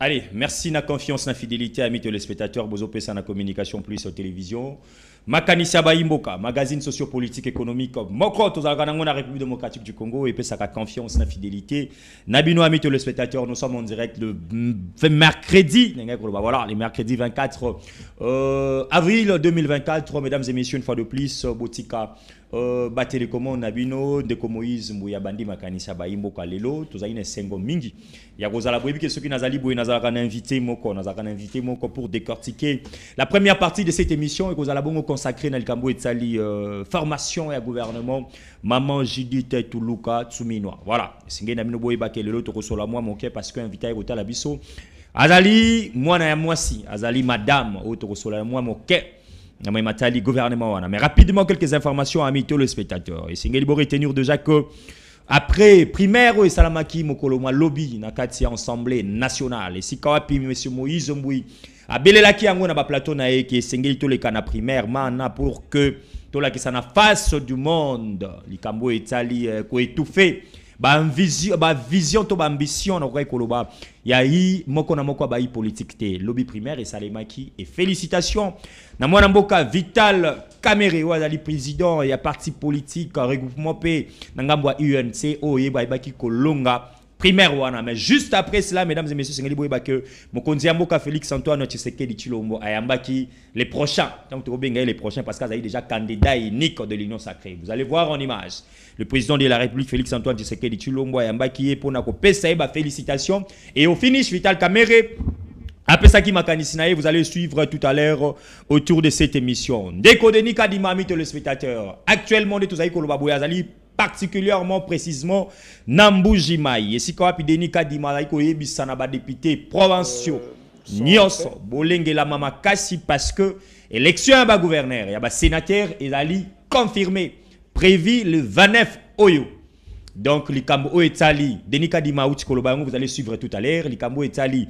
Allez, merci na confiance, na fidélité, amis téléspectateurs, Bozo Pesa na communication plus sur télévision. Makanisia Baimboka, magazine sociopolitique économique, Moko, Tozalga na République démocratique du Congo, et Pesa na confiance, na fidélité. Nabino, amis téléspectateurs, nous sommes en direct le mercredi, voilà, les mercredis 24 avril 2024, mesdames et messieurs, une fois de plus, Botika. Télécommande Nabino de Moïse Mouya Bandi Makanisa Baimboka Lelo Tozaine Sengo Mingi ya Rosala Boyebi que ceux qui nazali boye nazala invité moko pour décortiquer la première partie de cette émission et Rosala Bongo consacrée na Likambo Etsali formation et gouvernement maman Judith Tuluka Tsuminoa voilà singe Nabino boye ba Lelo to kosola moi mon parce que invité à la biso azali mwana ya mwasi azali madame o to kosola moi mon Matali gouvernement. Mais rapidement, quelques informations à mes téléspectateurs. Et c'est retenir déjà que après primaire et Salamaki Mokoloma lobby nakati assemblée nationale et si kawapi monsieur Moïse Mboui a belelaki yango na ba plateau na eke sengeli to le kana primaire mana pour que to la kisana face du monde likambo etali ko étouffé vision to ambition na kwa koloba ya hi moko na moko ba hi politique te lobby primaire et salemaki et félicitations na mwana mboka Vital Kamerhe wazali président ya parti politique regroupement P na ngambo ya UNC oye ba baki kolonga primaire wana mais juste après cela mesdames et messieurs sengeli boyeba que mokonzi ya mboka Félix Antoine Tshisekedi Tshilombo ayambaki les prochains donc to benga les prochains parce qu'il est déjà candidat unique de l'Union sacrée vous allez voir en image le président de la République Félix Antoine Tshisekedi Tshilombo ayambaki pour na ko pesa ba félicitations et au finish Vital Kamerhe après ça qui m'a vous allez suivre tout à l'heure autour de cette émission Ndeko Denis Kadima mi téléspectateurs actuellement de Tozaï Koloba Boyazali particulièrement précisément Nambujimai et si quoi puis Denis Kadima ko yebisana ba député provinciaux nyonso bolenge la mama kasi parce que élection ba gouverneur ya ba sénateur ezali confirmé prévu le 29 oyo. Donc, Likambo Etali, Denis Kadima Kolobango, vous allez suivre tout à l'heure. Likambo Etali,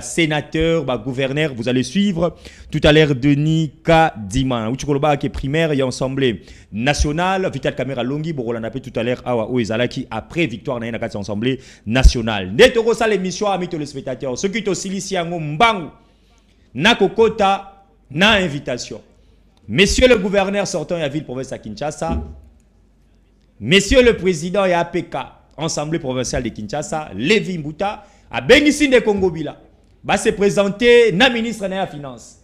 sénateur, gouverneur, vous allez suivre tout à l'heure Denis Kadima. Koloba qui est primaire et assemblée nationale. Vital Kamera Longi, Borolanda tout à l'heure, Awa Oezalaki, après victoire na assemblée nationale. Netoro ça l'émission, amis téléspectateurs. Ceux qui sont ici à Mbangu, na Kokota, na invitation. Monsieur le gouverneur sortant de la ville province à Kinshasa, Monsieur le président et APK, Assemblée provinciale de Kinshasa, Lévi Mbouta, a Benissine de Congo Bila, va se présenter na ministre de la Finance.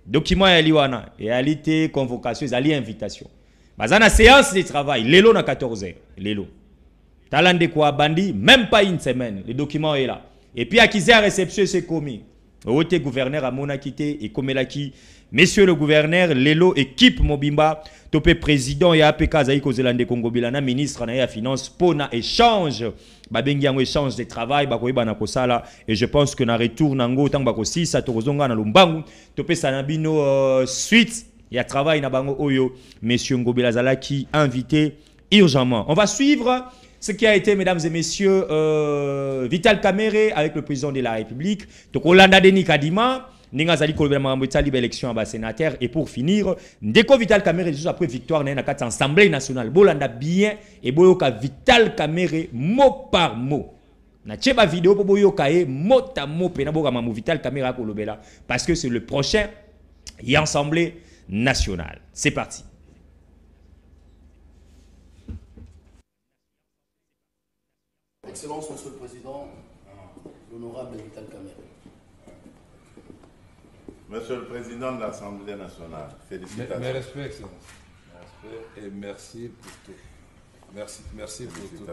Document à Liwana, et à l'été, convocation, à l'invitation. Bazana séance de travail, Lélo na 14h, Lélo. Talent de quoi bandi, même pas une semaine, le document est là. Et puis à qui a réception, c'est commis. Au gouverneur à Monakité et Komelaki, Monsieur le gouverneur, Lelo, équipe Mobimba, topé président et APK Zaïko Zelande Congo Bilana, ministre de la Finance, pour un échange, un échange de travail, et je pense que na retour nango tant bako si ça torozonga na lumbangu, topé sanabino suite, il y a travail na bango oyo, Monsieur Ngobila Zalaki invité urgemment. On va suivre ce qui a été, mesdames et messieurs, Vital Kamerhe avec le président de la République, donc Olanda Denis Kadima. Ningazali Kolbema Mbetali élection à sénateur et pour finir Ndeko Vital Kamerhe juste après victoire na kati assemblée nationale bolanda bien et boyoka Vital Kamerhe mot par mot na tcheba vidéo pour boyoka e mot à mot pena boka mamu Vital Kamerhe kolobela parce que c'est le prochain et assemblée nationale. C'est parti. Excellence Monsieur le Président, l'honorable Vital Kamerhe. Monsieur le Président de l'Assemblée nationale, félicitations. Mes respects, Excellence. Et merci pour tout. Merci pour tout.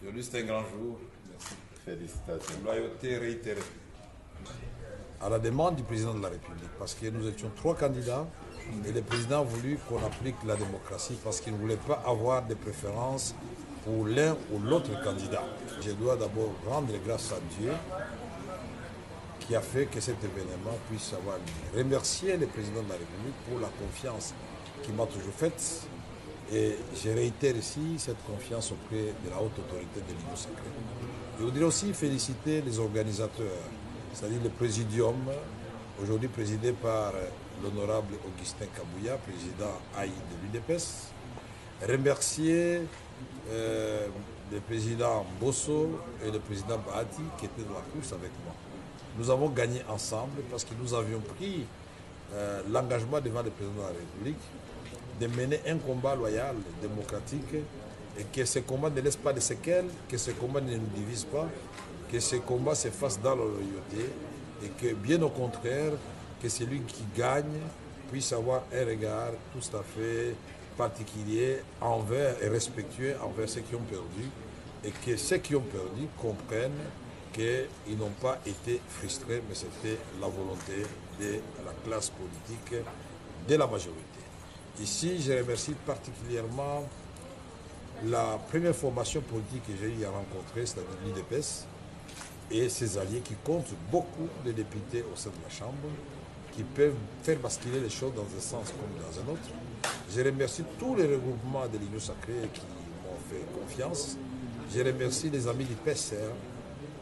Aujourd'hui, c'est un grand jour. Merci. Félicitations. Loyauté réitérée. À la demande du président de la République, parce que nous étions 3 candidats et le président a voulu qu'on applique la démocratie parce qu'il ne voulait pas avoir de préférence pour l'un ou l'autre candidat. Je dois d'abord rendre grâce à Dieu qui a fait que cet événement puisse avoir lieu. Remercier le président de la République pour la confiance qu'il m'a toujours faite et je réitère ici cette confiance auprès de la haute autorité de l'Union sacrée. Je voudrais aussi féliciter les organisateurs, c'est-à-dire le présidium, aujourd'hui présidé par l'honorable Augustin Kabouya, président AI de l'UDPS. Remercier le président Bosso et le président Bahati qui étaient dans la course avec moi. Nous avons gagné ensemble parce que nous avions pris l'engagement devant le président de la République de mener un combat loyal, démocratique, et que ce combat ne laisse pas de séquelles, que ce combat ne nous divise pas, que ce combat se fasse dans la loyauté, et que bien au contraire, que celui qui gagne puisse avoir un regard tout à fait particulier envers et respectueux envers ceux qui ont perdu, et que ceux qui ont perdu comprennent qu'ils n'ont pas été frustrés, mais c'était la volonté de la classe politique, de la majorité. Ici, je remercie particulièrement la première formation politique que j'ai eu à rencontrer, c'est-à-dire l'UDPS, et ses alliés qui comptent beaucoup de députés au sein de la Chambre, qui peuvent faire basculer les choses dans un sens comme dans un autre. Je remercie tous les regroupements de l'Union Sacrée qui m'ont fait confiance. Je remercie les amis du PCR,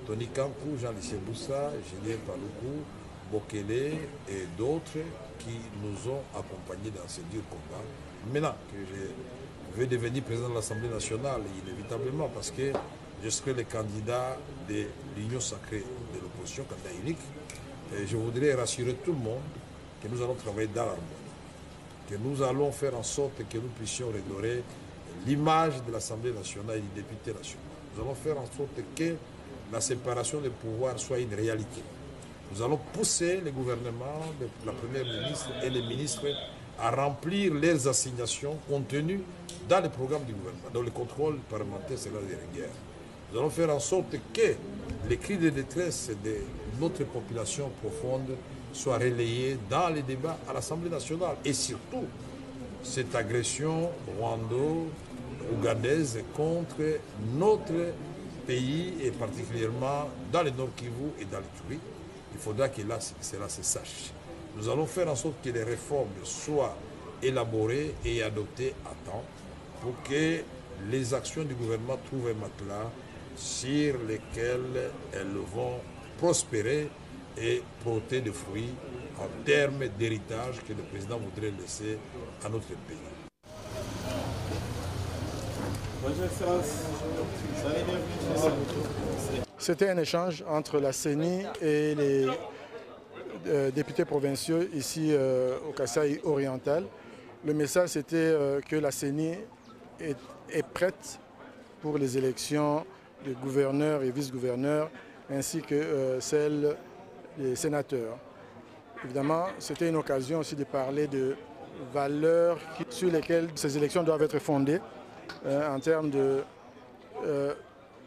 Tony Kankou, Jean-Lucien Boussa, Julien Paloukou, Bokele et d'autres qui nous ont accompagnés dans ce dur combat. Maintenant que je vais devenir président de l'Assemblée nationale, inévitablement, parce que je serai le candidat de l'Union Sacrée de l'opposition, candidat unique, et je voudrais rassurer tout le monde que nous allons travailler dans l'harmonie, que nous allons faire en sorte que nous puissions redorer l'image de l'Assemblée nationale et du député national. Nous allons faire en sorte que la séparation des pouvoirs soit une réalité. Nous allons pousser le gouvernement, la première ministre et les ministres à remplir leurs assignations contenues dans le programme du gouvernement, dans le contrôle parlementaire sera de rigueur. Nous allons faire en sorte que les cris de détresse de notre population profonde soient relayés dans les débats à l'Assemblée nationale. Et surtout, cette agression rwando-ougandaise contre notre pays, et particulièrement dans le Nord Kivu et dans le Turi, il faudra que là, cela se sache. Nous allons faire en sorte que les réformes soient élaborées et adoptées à temps pour que les actions du gouvernement trouvent un matelas sur lesquels elles vont prospérer et porter des fruits en termes d'héritage que le président voudrait laisser à notre pays. Bonjour Excellence. C'était un échange entre la CENI et les députés provinciaux ici au Kasaï oriental. Le message c'était que la CENI est prête pour les élections de gouverneurs et vice-gouverneurs ainsi que celles des sénateurs. Évidemment, c'était une occasion aussi de parler de valeurs sur lesquelles ces élections doivent être fondées en termes de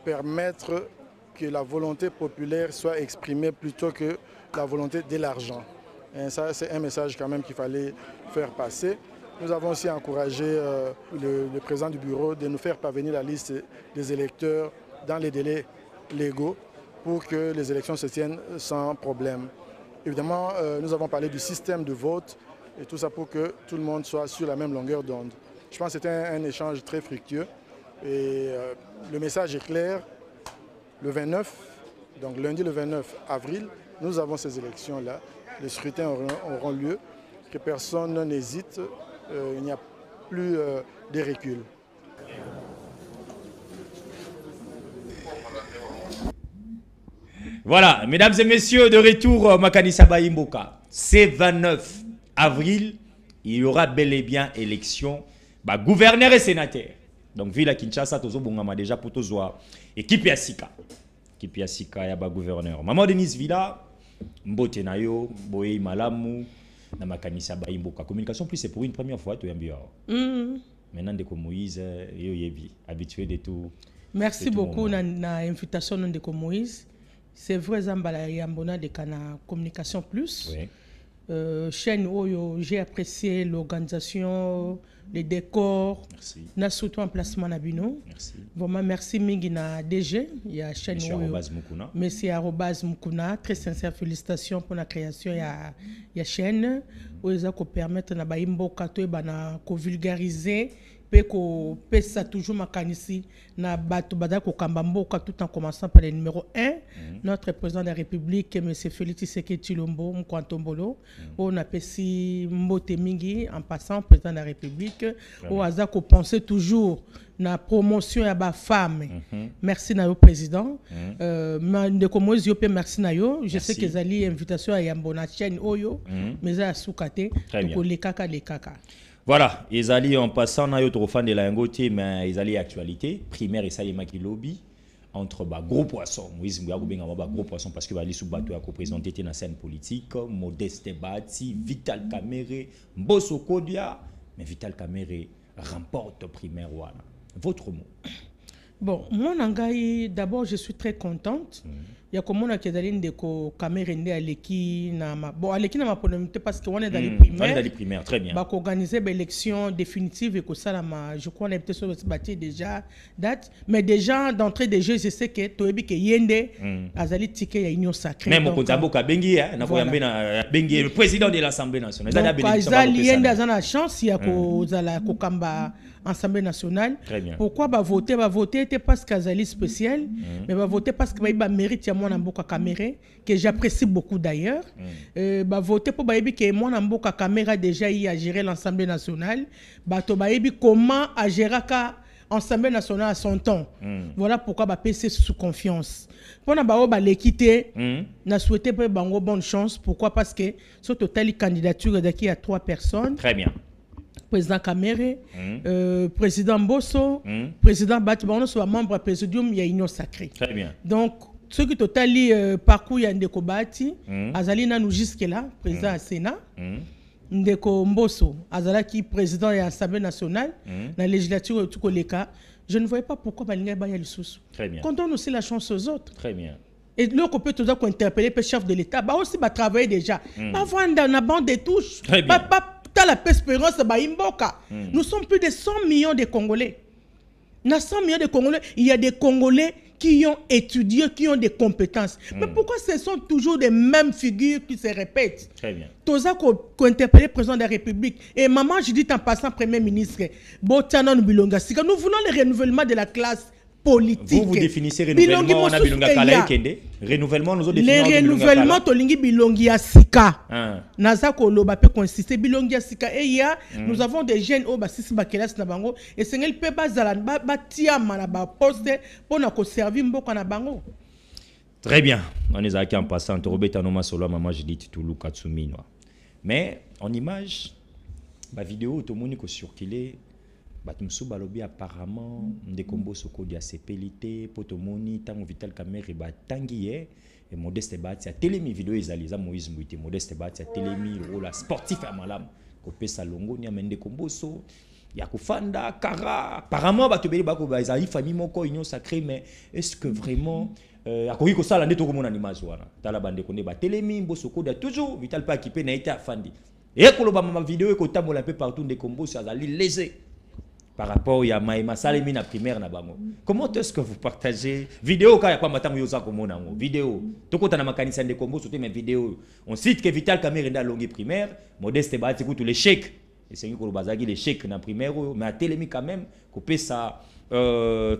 permettre que la volonté populaire soit exprimée plutôt que la volonté de l'argent. Et ça, c'est un message quand même qu'il fallait faire passer. Nous avons aussi encouragé le président du bureau de nous faire parvenir la liste des électeurs dans les délais légaux pour que les élections se tiennent sans problème. Évidemment, nous avons parlé du système de vote et tout ça pour que tout le monde soit sur la même longueur d'onde. Je pense que c'était un échange très fructueux et le message est clair. Le 29, donc lundi le 29 avril, nous avons ces élections-là. Les scrutins auront lieu, que personne n'hésite, il n'y a plus de recul. Voilà, mesdames et messieurs, de retour Makanissa Bayimboka. C'est 29 avril, il y aura bel et bien élection, gouverneur et sénateur. Donc, Villa Kinshasa, tozo bongama déjà pour tozoa. Équipe Yassika. Équipe Yassika, yaba gouverneur. Maman Denise Villa, Mbote Nayo, Boye Malamu, na Makanissa Bayimboka. Communication plus, c'est pour une première fois, tu es Maintenant, Ndeko Moïse, habitué de tout. Merci beaucoup pour l'invitation de Ndeko Moïse. C'est vrai, Zambala Yambona de Kana Communication Plus. Oui. Chaîne où j'ai apprécié l'organisation, les décors, na surtout emplacement Nabino. Merci. Vraiment merci Mingina DG, il y a chaîne Monsieur Arobaz Mukuna, très sincère félicitations pour la création il y a chaîne où ils ont permettre na baimbo kato bana ko vulgariser Peko pesa toujours makanisi na bato bada ko kambamboka tout en commençant par le numéro 1 notre président de la République M. Félix Tshisekedi Tshilombo Mkwantombolo on a pesi mbote mingi en passant président de la République au hasard ko penser toujours na promotion ya ba femme merci na yo président ndeko Moïse yo pe merci na yo je sais que zali invitation ya mbona chaîne oyo mais za soukate ko le kaka. Voilà, ils allaient en passant na yo fan de la ngoté mais ils allaient actualité primaire et salima qui lobby entre gros poissons Moïse Mouyago benga gros poissons parce que bali sous bateau à représenter na scène politique Modeste Bati Vital Kamerhe Mbosso Kodia mais Vital Kamerhe remporte primaire wana. Votre mot? Bon, moi nangai d'abord je suis très contente. Il y a comme on a kedaline de ko Kamerhe ndé aleki na ma bon aleki na ma polémité parce que on est dans les primaires. On est dans les primaires, très bien. Bah organiser l'élection définitive et que ça je crois on est peut-être sur le bâti déjà date mais déjà d'entrée de jeu je sais que toyebi ke yende azali ticket ya union sacrée. Même au Kontambo ka bengi na koyambe na bengi le président de l'Assemblée nationale. Azali yende azana chance ya ko zala ko kamba Assemblée nationale. Pourquoi voter était parce qu'Azali spécial, mais voter parce que bah mérite ya moi Mboka Kamerhe que j'apprécie beaucoup d'ailleurs. Voter pour baïbi que moi Mboka Kamerhe a déjà eu à gérer l'Assemblée nationale. To baïbi comment à gérer l'Assemblée nationale à son temps. Voilà pourquoi PC sous confiance. Pour na l'équité, n'a souhaité pour bango bonne chance. Pourquoi parce que sur total candidature d'acquis à 3 personnes. Très bien. Président Kamerhe, président Mbosso, président Bati, on soit membre du présidium, il y a union sacrée. Très bien. Donc, ceux qui totali parcours il y a Ndeko Bati, Azali na nous jusque là, président du Sénat, Ndeko Mbosso, Azala qui président de l'Assemblée nationale, la législature tout le cas, je ne voyais pas pourquoi Balinga Baya le sous. Très bien. Qu'on donne aussi la chance aux autres. Très bien. Et là, on peut toujours interpeller le chef de l'État, bah aussi travailler déjà. Pas vendre dans la bande des touches. Très bien. Dans la perspérance de Imboka. Nous sommes plus de 100 millions de Congolais. Dans 100 millions de Congolais, il y a des Congolais qui ont étudié, qui ont des compétences. Mais pourquoi ce sont toujours les mêmes figures qui se répètent? Très bien. Toza ko interpeller le président de la République. Et maman, je dis en passant Premier ministre, nous voulons le renouvellement de la classe politique. Vous définissez renouvellement, on a bilonga kala kende. Renouvellement, nous avons défini le renouvellement tolingi bilongi ya sika. Nazako loba pe consister bilongi ya sika et ya nous avons des jeunes au basisi bakelas na bango et sengel pe bazala ba tiama na ba poste pour na ko servir mboka na bango. Très bien. On est aquí en passant Robert Anoma solo maman je dis Toulouse Katsumi. Mais en image ba vidéo tout monde ko circuler Batumsu balobi apparemment Ndeko Mbosso Kodia sepelité potomoni tango Vital Kamerhe batangiye et Modeste Bati a télémi vidéo ezaliza Moïse Mouité Modeste Bati a télémi le rôle sportif à malam ko pesa longo ni Ndeko Mbosso ya kufanda kara apparemment batobeli bako bazali famille moko union sacrée mais est-ce que vraiment akoki ko sala ndeto ko mona image wana tala bande ko ne ba télémi Mbosso Kodia toujours Vital pas équipé na été afandi et ko loba ma vidéo ko tambola peu partout Ndeko Mbosso azali lésé par rapport à Maïma Salemi na primaire na bango. Comment est-ce que vous partagez vidéo quand il y a pas matango yoza komona ngo vidéo toko tana makanisa Ndeko Mbosso te mais vidéo on cite que Vital Kamerhe nda longue primaire Modeste Bati kutu les chèques et c'est ko bazaki les chèques na primaire mais a télémi quand même couper ça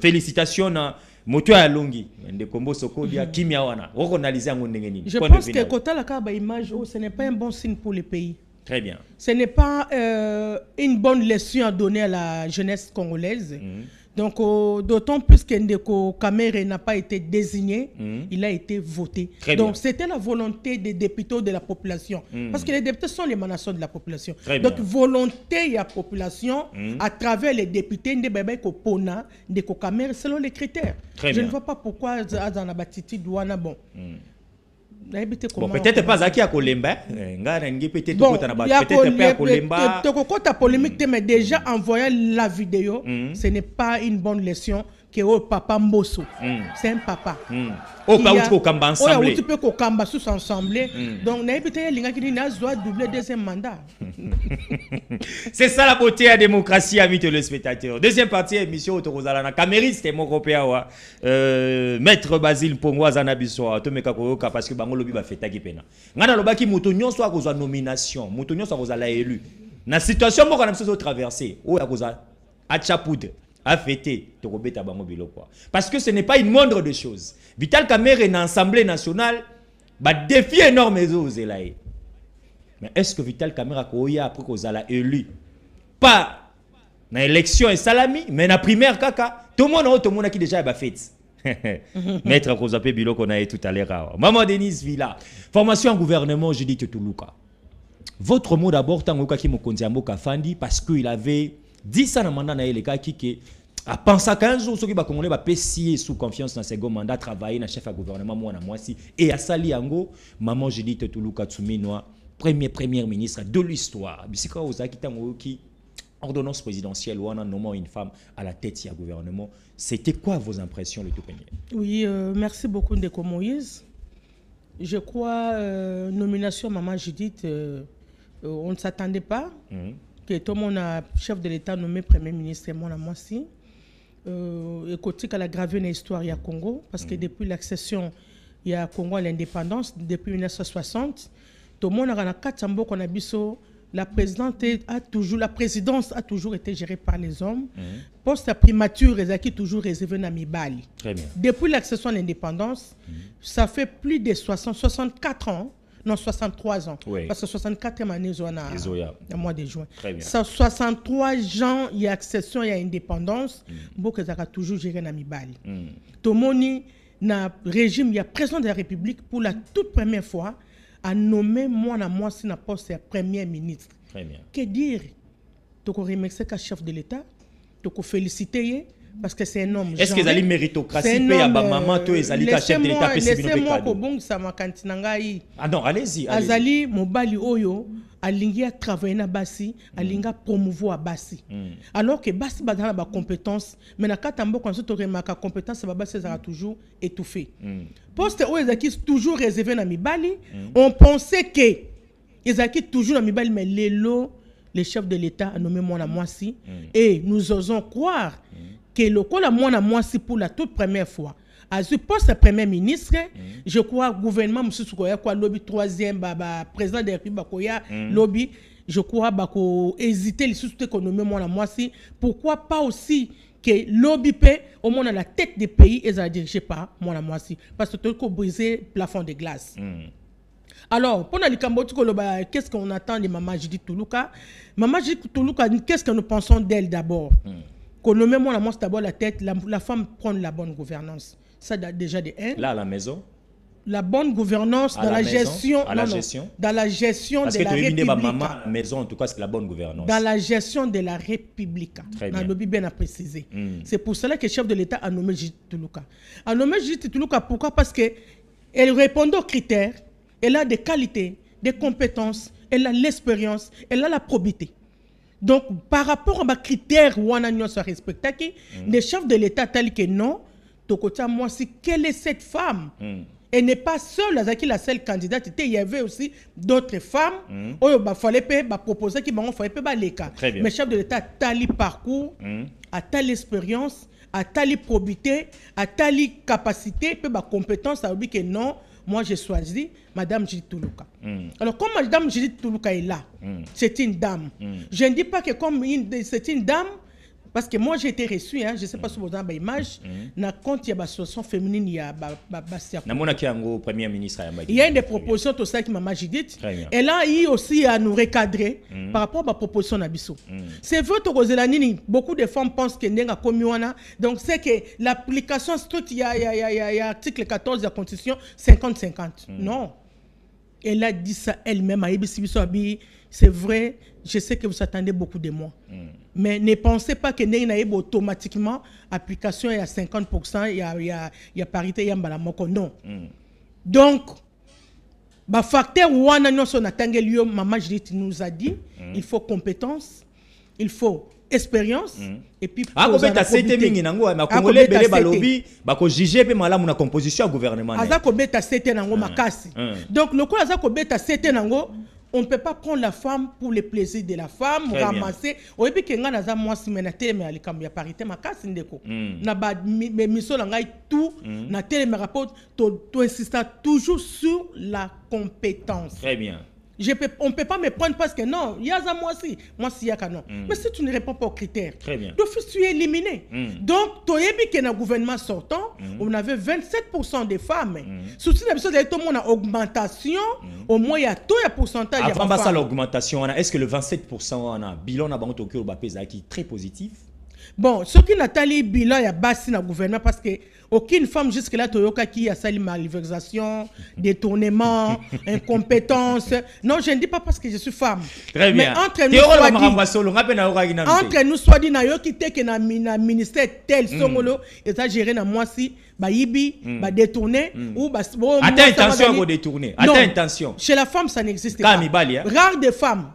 félicitations na moto ya longi Ndeko Mbosso Kodia kimia wana reconaliser ngo ndenge nini. Je pense que kota la ka ba image ce n'est pas un bon signe pour le pays. Très bien. Ce n'est pas une bonne leçon à donner à la jeunesse congolaise. Donc, d'autant plus que Ndeko Kamerhe n'a pas été désigné, il a été voté. Donc, c'était la volonté des députés de la population. Parce que les députés sont l'émanation de la population. Donc, volonté de la population à travers les députés Ndeko Kamerhe selon les critères. Je ne vois pas pourquoi Azana Batiti douana bon. Bon, peut-être pas Zaki à Kolemba. Peut-être pas à Kolemba. Ta polémique, mais déjà en voyant la vidéo, ce n'est pas une bonne leçon que au papa Mbosso. C'est un papa. Au cas où Kamba ensemble. Tu peux Kamba sous ensemble. Donc, n'a doit doubler deuxième mandat. C'est ça la beauté de la démocratie, amis téléspectateurs. Deuxième partie émission Autorozalana. Camériste et mon copain, Maître Basile Pongwa Zanabiso, Tomeka Koyoka, parce que Bango Lobi va faire Tagipena. Ngana Lobaki Moutonio soit à cause de nomination, Moutonio soit à cause de la élu. Na situation, moi, on a besoin de traverser. Où est-ce à Tchapoudre, à fêter, parce que ce n'est pas une moindre de choses. Vital Kamerhe est une assemblée nationale, bah défi énorme mais est-ce que Vital Kamerhe a après qu'on a élu pas dans l'élection et salami, mais dans la primaire kaka, tout le monde qui déjà a fait. Maître Kozapé Bilo qu'on a eu tout à l'heure. Maman Denise Villa, formation en gouvernement, Judith Toulouka. Votre mot d'abord, tant que vous avez Fandi, parce qu'il avait dit ça dans le mandat de qui a pensé à 15 jours, ceux qui va payer sous confiance dans ce second mandat, travailler dans le chef de gouvernement, moi, et à Sali Ango, maman Judith Toulouka Tsuminoa, premier ministre de l'histoire. C'est quoi vous avez qui ordonnance présidentielle ou en nommant une femme à la tête du gouvernement. C'était quoi vos impressions le tout premier? Oui, merci beaucoup Ndeko Moïse. Je crois nomination maman Judith, on ne s'attendait pas que tout le monde a chef de l'État nommé premier ministre et moi aussi. Écoutez qu'elle a gravé une histoire au Congo parce que depuis l'accession il y a Congo à l'indépendance depuis 1960, tout le monde a 4 ans qu'on a biso. La présidence a toujours été gérée par les hommes. Poste à primature, ils ont toujours réservé à Mibali. Depuis l'accession à l'indépendance, ça fait plus de 64 ans, non 63 ans. Oui. Parce que 64e année, au mois de juin. 63 ans, il y a accession à l'indépendance, beaucoup ils ont toujours géré à Mibali. Tout le monde, dans le régime, il y a président de la République pour la toute première fois, a nommé moi si na poste de premier ministre. Très bien. Que dire? Tu peux remercier le chef de l'État, tu peux féliciter parce que c'est un homme. Est-ce qu'ils allaient méritocratie maman to ezali ka chef de l'État laissez-moi ko bong sa makantina ngai. Ah non, allez-y. Azali mobali oyo alingi a travailler na basi, alinga promouvoir basi. Alors que basi badana ba compétence, mais na katambo quand tu remarques compétence ba basi sera toujours étouffé. Poste oyo ezaki toujours réservé na mibali, on pensait que ezaki toujours na mibali mais le chef de l'État a nommé Mwana Mwasi et nous osons croire que le col à Mwana Mwasi pour la toute première fois à ce poste de premier ministre, je crois gouvernement monsieur Soukoya quoi lobby troisième président de la République lobby, je crois bako hésiter les sous économie Mwana Mwasi, pourquoi pas aussi que lobby paie au moins à la tête des pays et ça dirigé par Mwana Mwasi parce que tu as brisé le plafond de glace. Alors, pour les Cambodges, qu'est-ce qu'on attend de Maman Judith Toulouka? Maman Judith Toulouka, qu'est-ce que nous pensons d'elle d'abord? Qu'on nomme moi d'abord la tête, la femme prend la bonne gouvernance. Ça déjà de 1. Là, à la maison? La bonne gouvernance dans la gestion. À la gestion? Dans la gestion de la République. Parce que maman maison, en tout cas, c'est la bonne gouvernance. Dans la gestion de la République. Très bien. Dans le bien à préciser. C'est pour cela que le chef de l'État a nommé Judith Toulouka. A nommé Judith Toulouka, pourquoi? Parce qu'elle répond aux critères. Elle a des qualités, des compétences, elle a l'expérience, elle a la probité. Donc, par rapport à mes critères, où on a respecté, les chefs de l'État tels que non, moi, si quelle est cette femme? Elle n'est pas seule, la seule candidate. Il y avait aussi d'autres femmes. Il fallait proposer qu'il fallait pas les cas. Mais le chef de l'État a tel parcours, a telle expérience, a telle probité, a telle capacité, peut compétence, à dire que non. Moi, j'ai choisi Madame Judith Toulouka. Alors, comme Madame Judith Toulouka est là, c'est une dame. Je ne dis pas que comme c'est une dame, parce que moi, j'ai été reçue, je ne sais pas si vous avez l'image, quand il y a une association féminine, il y a Premier ministre. Il y a une des propositions, tout ça, qui m'a Judith. Elle a eu aussi à nous recadrer par rapport à la proposition d'Abisso. C'est vrai que beaucoup de femmes pensent que n'est pas comme donc c'est que l'application stricte, il y a article 14 de la Constitution, 50-50. Non. Elle a dit ça elle-même à Ibisi. C'est vrai, je sais que vous attendez beaucoup de moi. Mais ne pensez pas que n'est pas automatiquement application il y a 50%, il y a parité, il y a mbalamoko. Non. Donc, le facteur où on a Maman Judith nous a dit, il faut compétence, il faut expérience et puis composition gouvernement. Donc le coup on ne peut pas prendre la femme pour le plaisir de la femme, ramasser. Au début, quand on a moi si mais il y a parité ma casse ndeko. Na ba miso la ngai tout na télé me rapport tu insistes toujours sur la compétence. Très bien. on ne peut pas me prendre parce que non, il y a ça moi aussi il y a non. Mais si tu ne réponds pas aux critères, d'office tu es éliminé. Donc, tu as vu que dans le gouvernement sortant, on avait 27% des femmes. Surtout tout le monde a augmentation, au moins il y a tout un pourcentage. Avant ça, l'augmentation, est-ce que le 27% on a bilan qui est très positif? Bon, ce qui n'a pas le bilan, il y a bassi dans le gouvernement parce que aucune femme jusque-là, qui a sali malversation, détournement, incompétence. Non, je ne dis pas parce que je suis femme. Très bien. Mais entre nous, soit dit, qui te que na ministère tel songolo, et ça géré na moi si, yibi, détourner ou attends, attention à détourner. Attends, attention. Chez la femme, ça n'existe pas. Rare des femmes.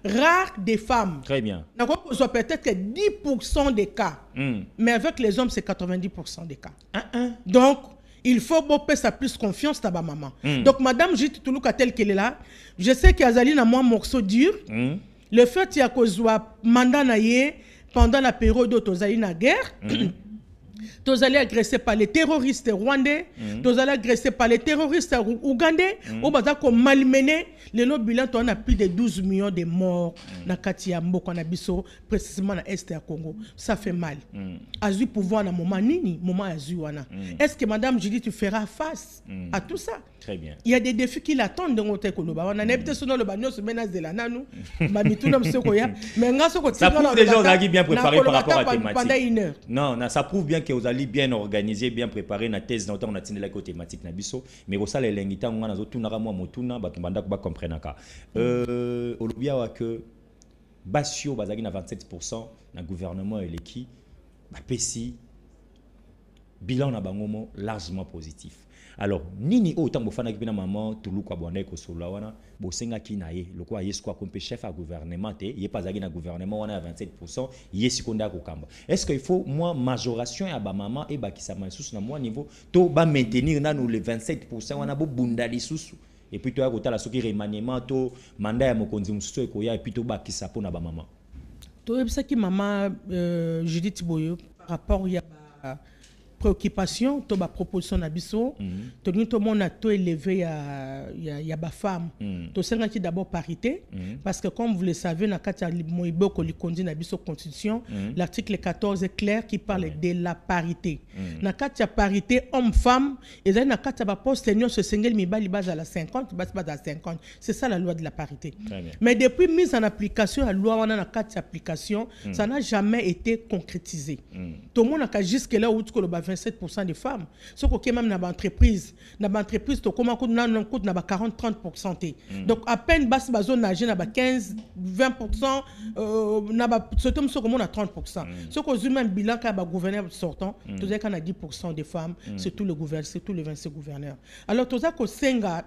Rare des femmes. Très bien. Soit peut-être que 10% des cas. Mais avec les hommes, c'est 90% des cas. Donc, il faut beaucoup plus confiance à ma maman. Donc, madame Jit Toulouka telle qu'elle est là, je sais qu'il y a un morceau dur. Le fait qu'il y a mandat pendant la période où tu as eu la guerre, tu as été agressé par les terroristes rwandais, tu as été agressé par les terroristes ougandais, ou tu as malmené. Le bilan, tu as plus de 12 millions de morts dans Katia Mboko Nabiso, précisément dans l'Est du Congo. Ça fait mal. Azu pouvoir dans le moment nini, moment Azu wana. Est-ce que madame Judith, tu feras face à tout ça? Très bien. Il y a des défis qui l'attendent dans notre école. On a peut-être sur le bagnon, sur menace de la nanou, mais ça prouve déjà aux alliés bien préparés par rapport à la thématique. Non, ça prouve bien que aux alliés bien organisés, bien préparés, na thèse dans on a tenu la thématique Nabiso, mais au salaire l'engita on a tout nara moi motuna, batumanda ba comprendre ka. Olubia wa que Basio bazagi na 27% na gouvernement et l'équipe, ba pesi bilan na bangomo largement positif. Alors nini autant bofana ki na maman tulu kwa bwana ko solo wana bosenga ki na ye lokwa yesko ko chef à gouvernement te ye pas na gouvernement wana à 27% ye sikonda ko kamba. Est-ce qu'il faut moi majoration ya ba maman et ba kisama sous na moi niveau to ba maintenir na nous les 27% wana bo bundali susu et puis toi kota la soki remaniement to mandat ya mokonzi mususu ko ya et puis to ba kisapo na ba maman. To yebisa ki maman Judith Boyo par rapport ya préoccupation, to ba proposition na biso, to tout le monde a tout élevé ya ba femme. To senga ki d'abord parité parce que comme vous le savez na kati moibo ko li kondi na biso constitution, l'article 14 est clair qui parle de la parité. Na kati ya parité homme-femme, et na kati ba poste union se sengel mi bali base à la 50, base à 50. C'est ça la loi de la parité. Mais depuis mise en application la loi wana na kati application, ça n'a jamais été concrétisé. Tout le monde a jusque là où tu ko 27% des femmes. Ce qui est même dans l'entreprise, tu comment coûte na 40-30%. Donc à peine basse bazone nage na 15-20%, na ba surtout ce comment on a 30%. Ce que même bilan ka ba gouverneur sortant, tu sais qu'on a 10% des femmes, c'est tout le gouvernement, c'est tous les 26 gouverneurs. Alors tu sais que senga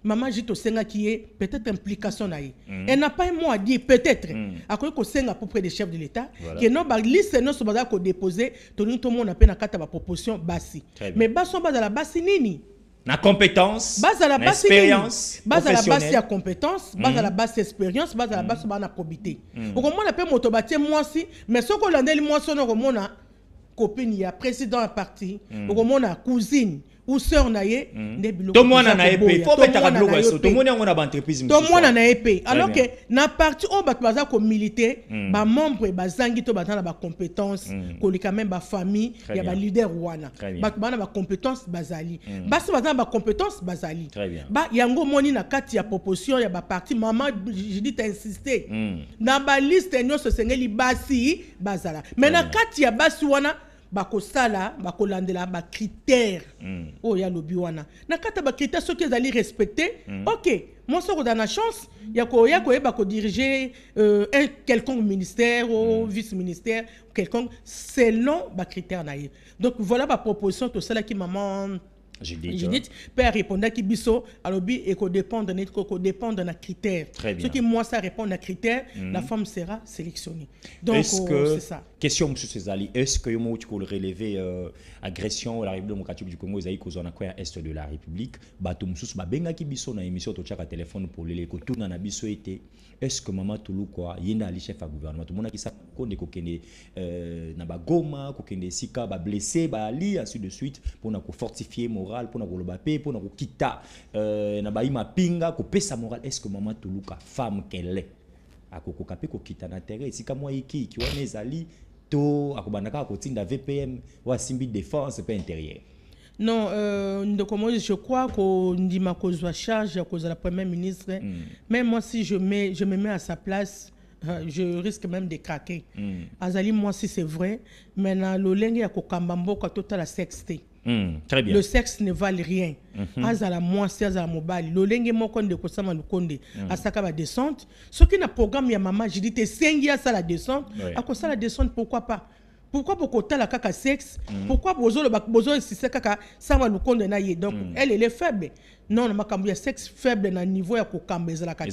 maman Jito senga qui est peut-être implication na ye. Elle n'a pas un mot à dire peut-être. À quoi que senga pour près des chefs de l'État que non ba liste non so ba ko déposer tout le monde a peine à kata ba proposition basi. Mais bason base à la basi nini? Na compétence, base à la base expérience, base à la base à compétence, base à la base expérience, base à la base na probité. Au comment on appelle motobatie moi si mais ce qu'on landel moi son romona copine ya président à parti, au comment on a cousine ou sœur naie tout le monde na épée faut mettre à bloc ça tout le monde on a entreprise tout le monde na épée alors que na parti on bat baza ko militer ba membre ba zangi to batana ba compétence ko li quand même ba famille ya ba leader wana bat bana ba compétence bazali basi batana ba compétence bazali ba yango moni na kati ya proposition ya ba parti maman je dis insister na ba liste nyonso sengeli basi bazala mais na kati ya basi wana bakosala bakolandela ba critères oh ya lobi wana na kata ba critères ceux qui allaient respecter OK moi ça dans la chance ya ko diriger un quelconque ministère ou vice-ministère quelconque selon ba critères naïe donc voilà ma proposition tout cela qui maman Judith peut répondre qui biso alobi et ko dépendre de na critères ce qui moi ça répond à critères la femme sera sélectionnée donc c'est ça question monsieur Césali est-ce que yo tu peux relever agression à la République démocratique du Congo ezali kozona kwa est de la République bato mususu ba benga ki biso na émission to chaka téléphone pour les ko tourna na biso été est-ce que maman Toulou quoi yenda ali chef à gouvernement tout monde qui ça konde ko kende na ba Goma ko kende sika ba blessé ba ali ainsi de suite pour na ko fortifier moral pour na koloba pe pour na kokita na baima pinga ko pesa moral. Est-ce que maman Tuluka femme qu'elle est akokoka pe ko kita na terre sika moi iki ki wana ezali to akobandaka ko tinda VPM wa simbi défense pe intérieur? Non, je crois qu'on dit ma cause à charge à cause de la première ministre. Même moi, si je me mets à sa place, je risque même de craquer. Azali, moi, si c'est vrai, maintenant, le lingue à Kokambambo, quand tout à la sexté. Très bien. Le sexe ne vale rien. Azala, moi, si Azala mobile. Le lingue, moi, quand de Kosama, le konde, Asaka va descendre. Ce qui n'a programme, il y a maman, je dis, t'es 5 à ça la descente. À cause ça la descente, pourquoi pas? Pourquoi pour côté la caca sexe? Pourquoi bozo le bozo si c'est caca ça va nous condamner? Donc elle est faible. Non, le macambia sexe faible dans niveau ya kokamba ezala kate.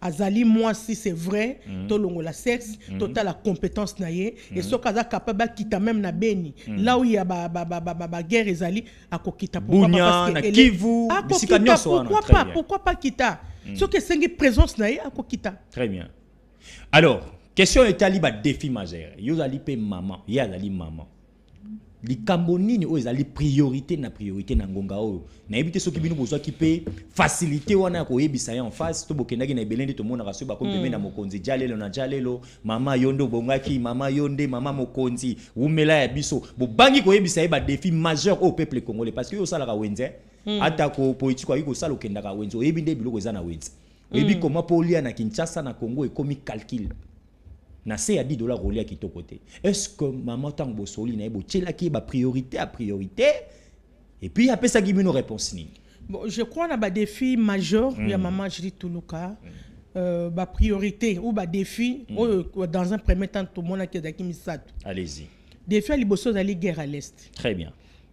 Azali moi si c'est vrai, to longo la sexe, total la compétence naie et so kaza capable quitter même na beni. Là où il y a ba guerre ezali akokita pourquoi pas parce que Kivu, pourquoi pas quitter? Ce que c'est une présence naie akokita. Très bien. Alors question est ali ba défi majeur. Yo ali pe maman, ya ali maman. Li kambonini o ezali priorité na ngonga o. Na ebité soki bino bozwa ki pe facilité wana ko yebisa en face to bokendaki na ebelende to mona raso ba kombe na mokonzi jalelo na jalelo mama yondo bongaki mama yonde mama mokonzi umela ya biso bo bangi ko yebisa ba défi majeur au peuple congolais parce que yo sala ka wenze ata ko politique ko yiko sala okenda ka wenze o yebinde biloko za na wenze. Ebi comment polia na Kinshasa na Congo et comme calcul. Na c'est à $10 relié à Kito côté. Est-ce que maman tango soli na ebo tchela ki ba priorité à priorité et puis après ça give une réponse ni. Bon, je crois na ba défi majeur ya maman Jiri Tuluka ba priorité ou ba défi dans un premier temps tout le monde qui daki misatu. Allez-y. Défi à liboso d'aller guerre à l'est. Très bien.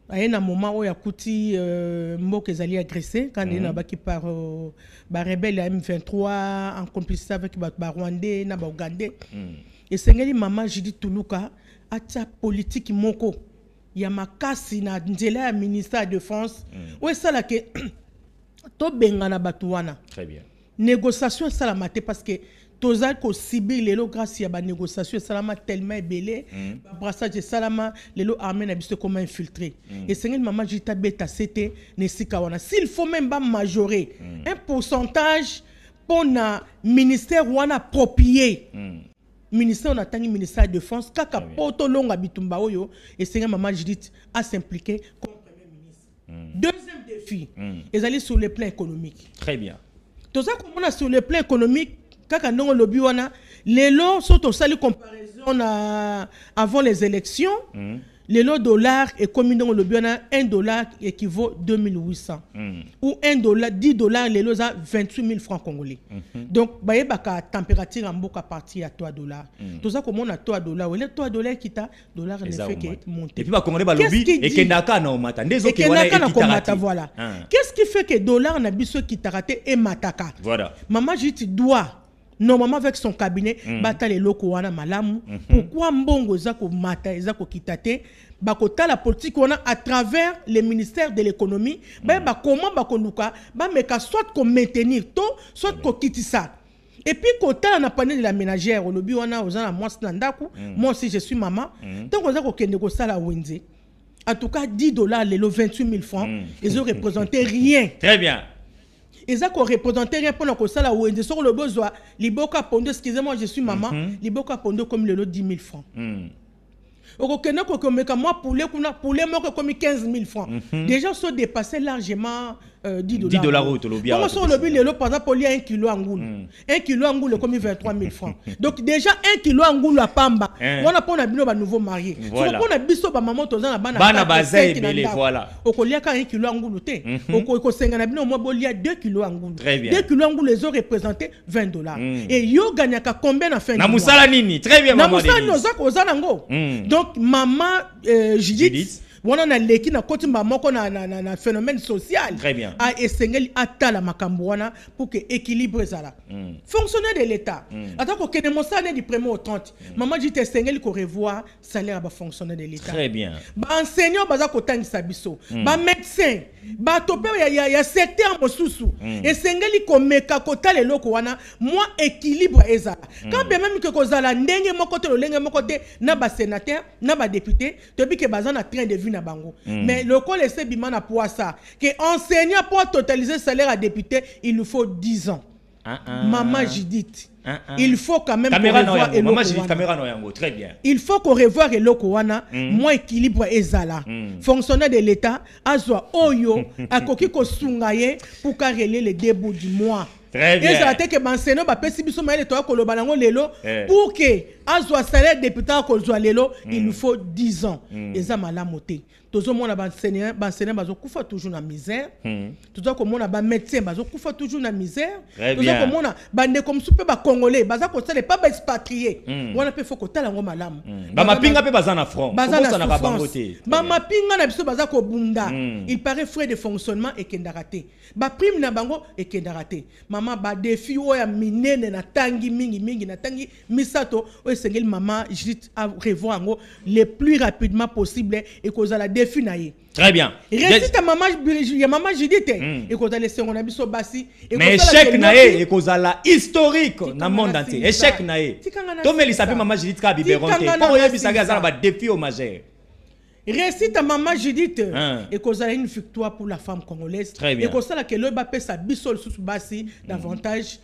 À un moment où il y a kuti Mbok ezali agressé quand il y a baki par ba rebelle M23 en complicité avec ba Rwandais na ba Ougandais. Et sengeli maman Jiri Tuluka atia politique moko ya makasi na nzela ya ministère de défense ou ça là que to bengana batuana. Très bien. Négociation ça la maté parce que tozal ko sibi lelo grâce à ba négociation salama tellement belé brassage salama lelo armée na biso comment infiltrer et sengel maman jita beta c'était nesika wana s'il faut même ba majorer un pourcentage pour na ministère wana approprié ministère on attend ministère de défense kaka poto longa bitumba oyo et sengel maman jita à s'impliquer comme premier ministre. Deuxième défi ezali sur le plan économique. Très bien. Tozal comme on a sur le plan économique kaka ndongo lobi wana lelo soto sali comparaison avant les élections lelo dollar et comme ndongo lobi wana $1 équivaut 2800 ou $10 lelo za 28 000 francs congolais. Donc baye baka température en mboka parti à $3. Tout ça comme on a $3 ou le $3 kita dollar ne fait que monter. Et puis ba congolais ba lobi et kendaka na omata ndezo ki wana ekitarati voilà. Qu'est-ce qui fait que dollar na biso kitarate et mataka? Voilà. Maman jiti doit normalement avec son cabinet batale loko wana malamu pourquoi mbongo zako mata ezako kitate bakota la politique wana à travers le ministère de l'économie ba comment bakoluka ba meka soit ko maintenir to soit ko kitisa et puis kota na panel de la ménagère au lobby wana ozana moi standaku moi si je suis maman donc ozako kende ko sala wenze en tout cas $10 les 28 000 francs ils ont représenté rien. Très bien. Ils ont représenté rien pour nous ça là où ils sont le besoin liboka pondo excusez-moi je suis maman liboka pondo comme le lot 10 000 francs okokena kokomeka moi poulet moko comme 15 000 francs déjà sont dépassés largement $10 au tolobia comment sont le bill le par exemple il y a 1 kilo angoulou 1 kilo angoulou comme 23 000 francs donc déjà 1 kilo angoulou à pamba on a pas bino ba nouveau marié so on a biso ba maman toza na bana bazai belé voilà okolia ka 1 kilo angoulou te oko senga na bino mo bolia 2 kilo angoulou 2 kilo angoulou les ont représenté $20 et yo gagnaka combien en fin de mois na musala nini très bien maman na musala nozako ozanango donc maman Judith wana na leki na koti moko na phénomène social. Très bien. A essengeli atala makambo wana pour que équilibre zala. Fonctionnaire de l'état. Attends que ne mosane du 1er au 30. Maman dit essengeli ko revoir salaire ba fonctionnaire de l'état. Très bien. Ba enseignant baza ko tangisa biso. Ba médecin, ba topé ya secteur mosusu. Essengeli ko meka ko tale loko wana moi équilibre ezala. Quand même que ko zala ndenge moko te lolenge moko te na ba sénateur, na ba député, to bi ke baza na train de vie na bango. Mais le col essaie bimana pour ça. Que enseignant pour totaliser le salaire à député, il nous faut 10 ans. Maman Judith. Il faut quand même revoir Maman Judith, caméra no yango, très bien. Il faut qu'on revoie eloko wana, moi équilibre ezala. Fonctionnaire de l'État, azwa oyo, akoki ko sungaye pour carreler les débuts du mois. Très bien. Et ça a été que l'enseignant va pesi biso maele to ko lobalango lelo pour que azwa salaire député ko zwa lelo, il nous faut 10 ans. Eza malamote. Tozo mona ba enseignant bazo kufa toujours na misère. Tozo ko mona ba médecin bazo kufa toujours na misère. Tozo ko mona bande comme soupe ba congolais baza ko sale pas ba expatrié. Wana pe faut ko tala ngo malamu. Ba mapinga pe baza na front. Baza na bangote. Ba mapinga na biso baza ko bunda. Il paraît frais de fonctionnement et kendaraté. Ba prime na bango et kendaraté. Maman ba défi o ya minene na tangi mingi na tangi misato o sengeli maman Judith à revoir ngo le plus rapidement possible et cause la défi na ye. Très bien. Récite à maman Judith et cause la seconde biso basi mais échec na ye et cause la historique na monde entier. Échec na ye. To meli sapi maman Judith ka biberonte. Pour ye bisaga za ba défi au majeur. Récite à maman Judith et cause une victoire pour la femme congolaise. Très bien. Et cause la que le bapé sa bisol sous basi davantage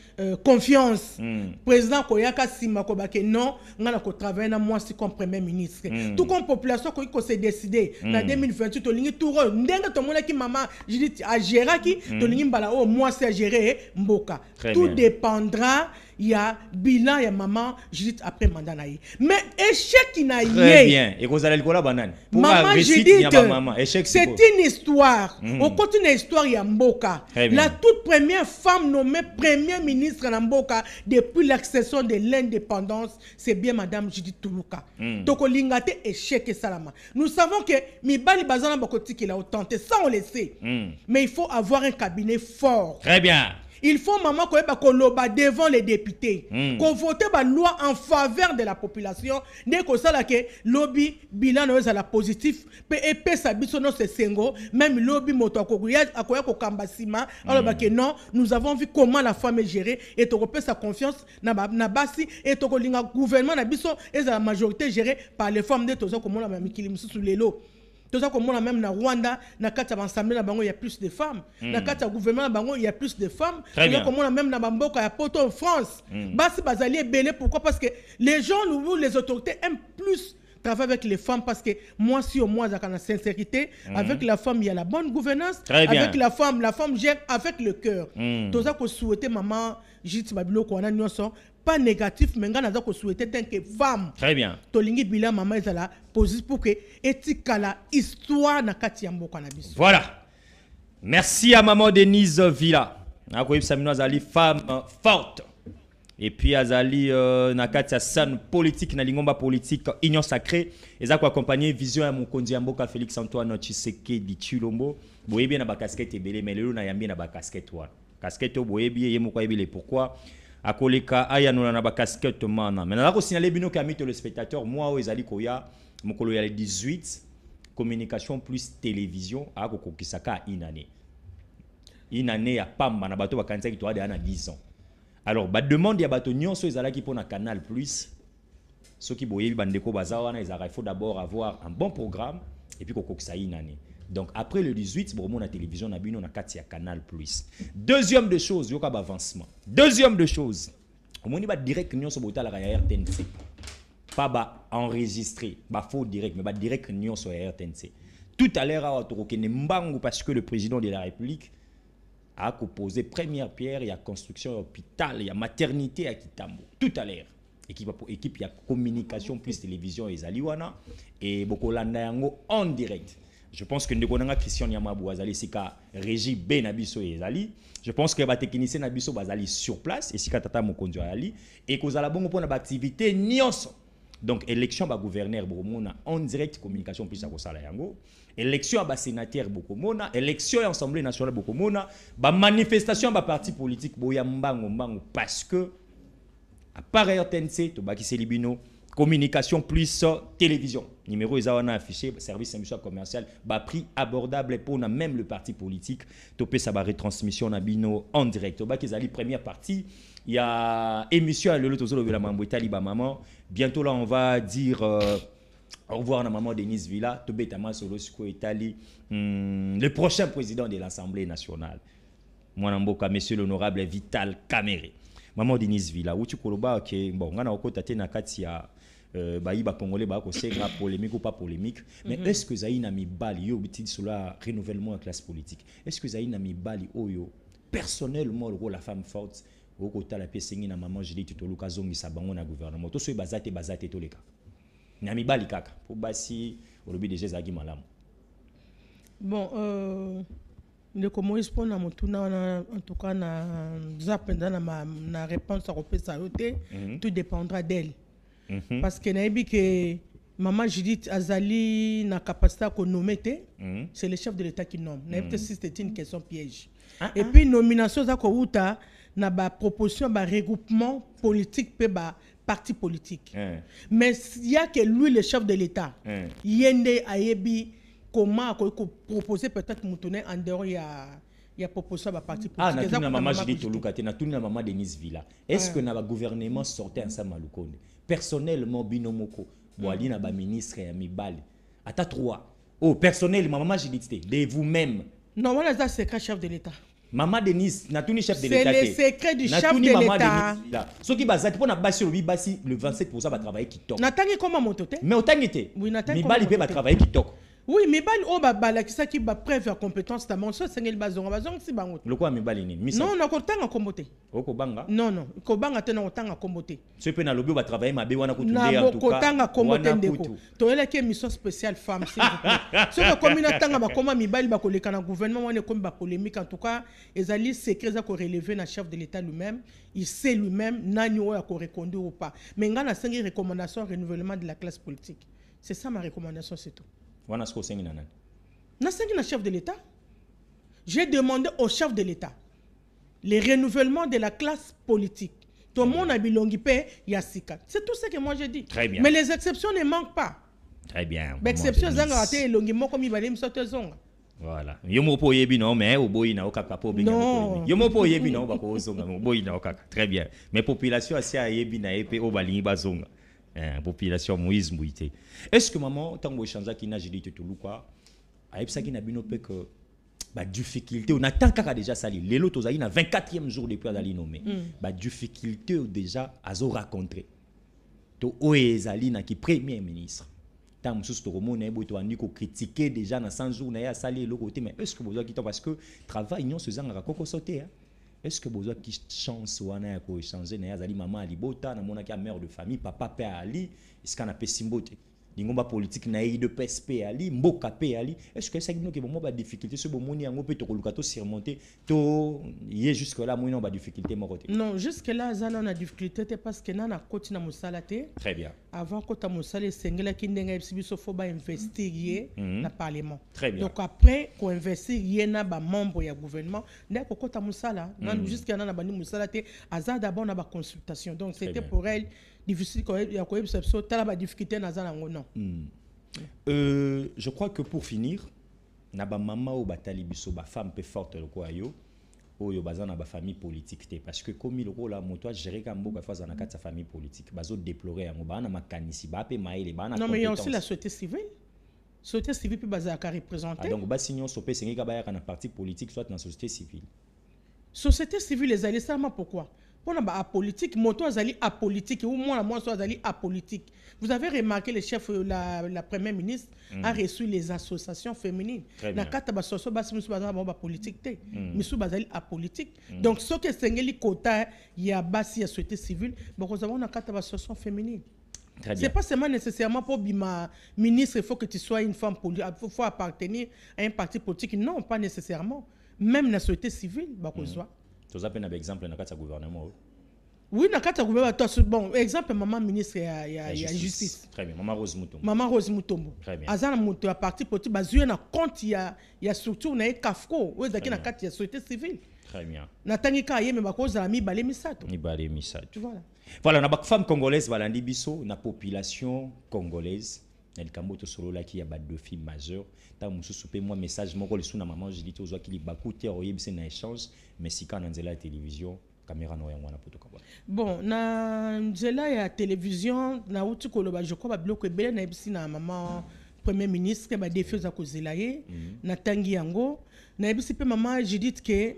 confiance. Président Koyaka Sima Kobake non, on a travailler na moi si comme premier ministre. Tout comme population ko s'est décidé en 2028 to lingi tout rôle. Ndenga to mona ki maman Judith a gérer qui to lingi mbala o moi c'est gérer mboka. Tout dépendra. Il y a bilan, il y a maman Judith après mandat naïe. Mais échec qui n'a très bien. Et vous allez le coller banane. Maman Judith, c'est une histoire. Au côté d'une histoire, il y a Mboka. La toute première femme nommée première ministre de Mboka depuis l'accession de l'indépendance, c'est bien Madame Judith Toulouka. Toko lingate échec et salama. Nous savons que Mibali Bazana Bokoti qu'il a tenté, ça on le sait. Mais il faut avoir un cabinet fort. Très bien. Il faut maman qu'on loba devant les députés, qu'on vote la loi en faveur de la population, ne ko sala ke lobby bilan no la positif et sa biso no se sengo même lobby moto akoya ko kambasima alors que non nous avons vu comment la femme est gérée et to sa confiance na basi et to ko linga gouvernement na biso et la majorité gérée par les femmes de tozo comme la mikili mususu lelo. Tout ça comme même na Rwanda, na kata l'Assemblée na bango il y a plus de femmes. Na kata gouvernement na bango il y a plus de femmes. Tout ça comme même na Bamboka ya poto en France. Basi bazali belé pourquoi parce que les gens nous les autorités aiment plus travailler avec les femmes parce que moi si au moins dans la sincérité avec la femme il y a la bonne gouvernance avec la femme gère avec le cœur. Tout ça que souhaiter maman Judith Babilo ko na nyonso pas négatif mais ngana za ko souhaiter tant que femme. Très bien. To lingi bila maman ezala positif pour que etikala histoire na kati ya mboka na biso. Voilà. Merci à maman Denise Villa. Akoyib Samino azali femme forte. Et puis azali na kati ya san politique na lingomba politique union sacrée eza ko accompagner vision ya mokonzi ya mboka Félix Antoine Tshisekedi Tshilombo. Boyebi na ba casquette ebele mais lelo na yambi na ba casquette wa. Casquette boyebi ye moko yebile pourquoi akoleka ayanola na ba casquette mana. Mais na ko signaler bino ka mito le spectateur moi o ezali koya mokolo ya le 18 communication plus télévision a ko kokisaka une année. Une année ya pamba na bato ba kanisa ki to ada na 10 ans. Alors ba demande ya bato nyonso ezala ki pona Canal Plus. Ceux qui boyebi bandeko bazawana ezala il faut d'abord avoir un bon programme et puis kokokisa une année. Donc après le 18, bon la télévision na bino na kati ya Canal Plus. Deuxième de choses, yoka ba avancement. Deuxième de choses, omoni ba direct nyonso botala ya RTNC. Pas ba enregistré, ba faux direct, mais ba direct nyonso ya RTNC. Tout à l'heure à Torokene Mbangu parce que le président de la République a proposé première pierre, il y a construction d'hôpital, il y a maternité à Kitambo. Tout à l'heure. Équipe il y a communication plus télévision et Zaliwana et Bokolanda yango en direct. Je pense que nous avons Christian Yamabou Azali Sika Régie Benabiso et Zali. Je pense que les techniciens Nabiso Bazali sur place et Sika Tata Mokonjo Ali et que vous allez bon pour une activité nyonso. Donc élection ba gouverneur Bokomona en direct communication plus à Kosala Yango. Élection ba sénateur Bokomona, élection à Assemblée nationale Bokomona, ba manifestation ba parti politique Boyambango parce que à part RTNC to baki Selibino communication plus télévision. Numéro Ezawana affiché, service émission commercial, bas prix abordable pour même le parti politique. Topé sa retransmission na bino en direct. Au bas qu'ils allaient première partie, il y a émission à Lolo Tozolo de la Mamboueta Liba Maman. Bientôt là on va dire Au revoir à maman Denise Villa, Tobetama Solosiko Itali, le prochain président de l'Assemblée nationale. Mon mboka, monsieur l'honorable Vital Kamerhe. Maman Denise Villa, où tu koloba que bon, on a encore tâté na katia baïba congolais ba ko c'est polémique ou pas polémique, mais est-ce que Zaï n'a mis bali yo bitil sur la renouvellement de la classe politique? Est-ce que Zaï n'a mis bali oyo personnellement le rôle la femme forte au côté la pièce na maman Julie Tutoluka zongi sa bango na gouvernement to so bazate to les cas. N'a mis bali kaka pour basi au lobby déjà zagi malam. Bon le comment répondre à mon tour en tout cas na réponse à repérer tout dépendra d'elle. Parce que naïbi que maman Judith Azali na capacité à nommer c'est le chef de l'État qui nomme. Naïbi si c'était une question piège. Et puis nomination za ko uta na ba proposition ba regroupement politique pe ba parti politique. Mais il y a que lui le chef de l'État. Yende ayebi comment proposer peut-être moutonner en dehors il y a proposition ba parti politique. Ah na maman Judith Toluka na tuna maman Denise Villa. Est-ce que na ba gouvernement sortait ensemble à Lukonde? Personnellement binomoko boali na ba ministre ya mibali. Ata 3. Oh personnellement maman Judith de vous-même. Non, voilà ça secret chef de l'État. Maman Denise, n'a tout ni chef de l'État. C'est le secret du chef de l'État. Ce qui base pour na basi le 27% va travailler qui toque. N'attendez comment mon toté? Mais autant était. Oui, n'attendez. Mi bali va travailler qui toque. Oui, mais bali o ba qui ça qui ba preuve compétence ta mon so sengel bazonga si bango. Le quoi mi bali ni? Non, na ko tanga kombote. Oko banga? Non, ko banga te na tanga kombote. Ce pe na lobby va travailler ma be wana ko tunde en tout cas. Na ko tanga kombote ndeko. To ele ke mission spéciale femme s'il vous plaît. Ce que comme ina tanga ba koma mi bali ba ko leka na gouvernement wana comme ba polémique en tout cas, ezali secret za ko relever na chef de l'État lui-même, il sait lui-même nani o ya ko reconduire ou pas. Mais ngana sengi recommandation renouvellement de la classe politique. C'est ça ma recommandation c'est tout. Wana sko sengi na nani? Na sengi na chef de l'État. J'ai demandé au chef de l'État le renouvellement de la classe politique. Tout le monde a bilongi pe yasika. C'est tout ce que moi j'ai dit. Très bien. Mais les exceptions ne manquent pas. Très bien. Exceptions zanga ate longi moko mi balem sote zonga. Voilà. Yomo po yebi non mais o boy na o kaka po benga ko. Yomo po yebi non ba ko zonga o boy na o kaka. Très bien. Mais population asia yebi na epe o balingi ba zonga. Population Moïse Mouité. Est-ce que maman tango échange qui n'a dit tout quoi aïe ça qui n'a bino pe que ba difficulté on attend kaka déjà sali les lots ozaï na 24e jour depuis d'aller nommer ba difficulté déjà azo raconter to oezali na ki premier ministre tant sous to romone bo to andiko critiquer déjà na 100 jours na ya sali le côté mais est-ce que vous quitter parce que travail non se zanga koko sauter est-ce que vous avez qui chance wana ya ko échanger na ya zali maman alibota na mona ki mère de famille papa père ali est-ce qu'on a pe simbote ngomba politique na de PSP ali mboka pe ali est-ce que ça qui nous que bon ba difficulté ce bon moni yango pe to koluka to surmonter to yé jusque là moi non ba difficulté mon côté non jusque là ça on a difficulté parce que na koti na musala te très bien avant kota musala sengela ki ndenga biso fo ba investir na parlement très bien donc après ko investir yé na ba membre ya gouvernement ndako kota musala nan jusque là na bani musala te azar d'abord na ba consultation donc c'était pour elle difficile il y a quoi la difficulté na non. Je crois que pour finir na ba mama ou batali biso ba femme peu forte le quoi yo oyo bazana ba famille politique te parce que comme il rôle là moto gérer comme beaucoup fois dans sa famille politique bazo déplorer yango ba na makanisi ba pe maile ba na non mais il y a aussi la société civile puis bazaka ka représenter donc ba signon sopé sengi ka ba ya na parti politique soit dans société civile les alliés seulement pourquoi pour la politique, moto azali apolitique ou moi soit azali apolitique. Vous avez remarqué le chef la première ministre a reçu les associations féminines. Na kata ba soso ba misu ba politique te. Misu bazali apolitique. Donc ce que sengeli kota ya basi ya société civile, bon nous avons na kata ba association féminine. C'est pas seulement nécessairement pour bima ministre, il faut que tu sois une femme politique, il faut appartenir à un parti politique. Non, pas nécessairement. Même la société civile, bah qu'on soit. Tu as un exemple dans le gouvernement. Oui, dans le gouvernement. Bon, exemple, maman ministre ya justice. Très bien. Maman Rose Mutombo. Maman Rose Mutombo. Très bien. Azana Mutombo, parti politique, basé na compte ya structure na Kafko, ou zaki na carte ya société civile. Très bien. Natani ka yeme ba ko za mi balé misato. Ni balé misato. Voilà. Voilà, na ba femme congolaise balandi biso na population congolaise. El Kamboto solo là qui a ba deux filles majeures. Ta mususu pe moi message moko le sous na maman je dis aux qui li bakuti oyebise na échange mais si quand dans la télévision caméra no yangwana poto kabwa. Bon, na nzela ya télévision na uti koloba je crois ba biloko ebele na ebisi na maman premier ministre ba défi za kozela ye na tangi yango na ebisi pe maman Judith que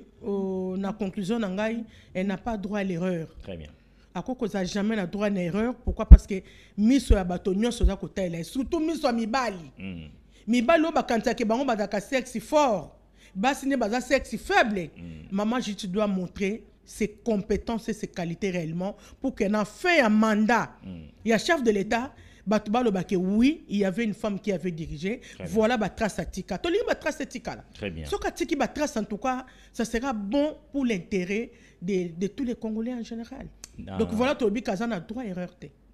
na conclusion na ngai elle n'a pas droit à l'erreur. Très bien. Akoko za jamais na droit à l'erreur, pourquoi? Parce que miso ya bato nyonso za kotela surtout miso ya mibali. Mibali o bakanta ke bango bazaka sexe fort. Basi ne baza sexe faible. Maman Judith doit montrer ses compétences et ses qualités réellement pour qu'elle ait fait un mandat. Il y a chef de l'État, oui, il y avait une femme qui avait dirigé. Voilà la trace atika. Tu lis la trace atika. Très bien. Ce qui va trace en tout cas, ça sera bon pour l'intérêt de tous les Congolais en général. Donc voilà, tu as Kazana droit erreur.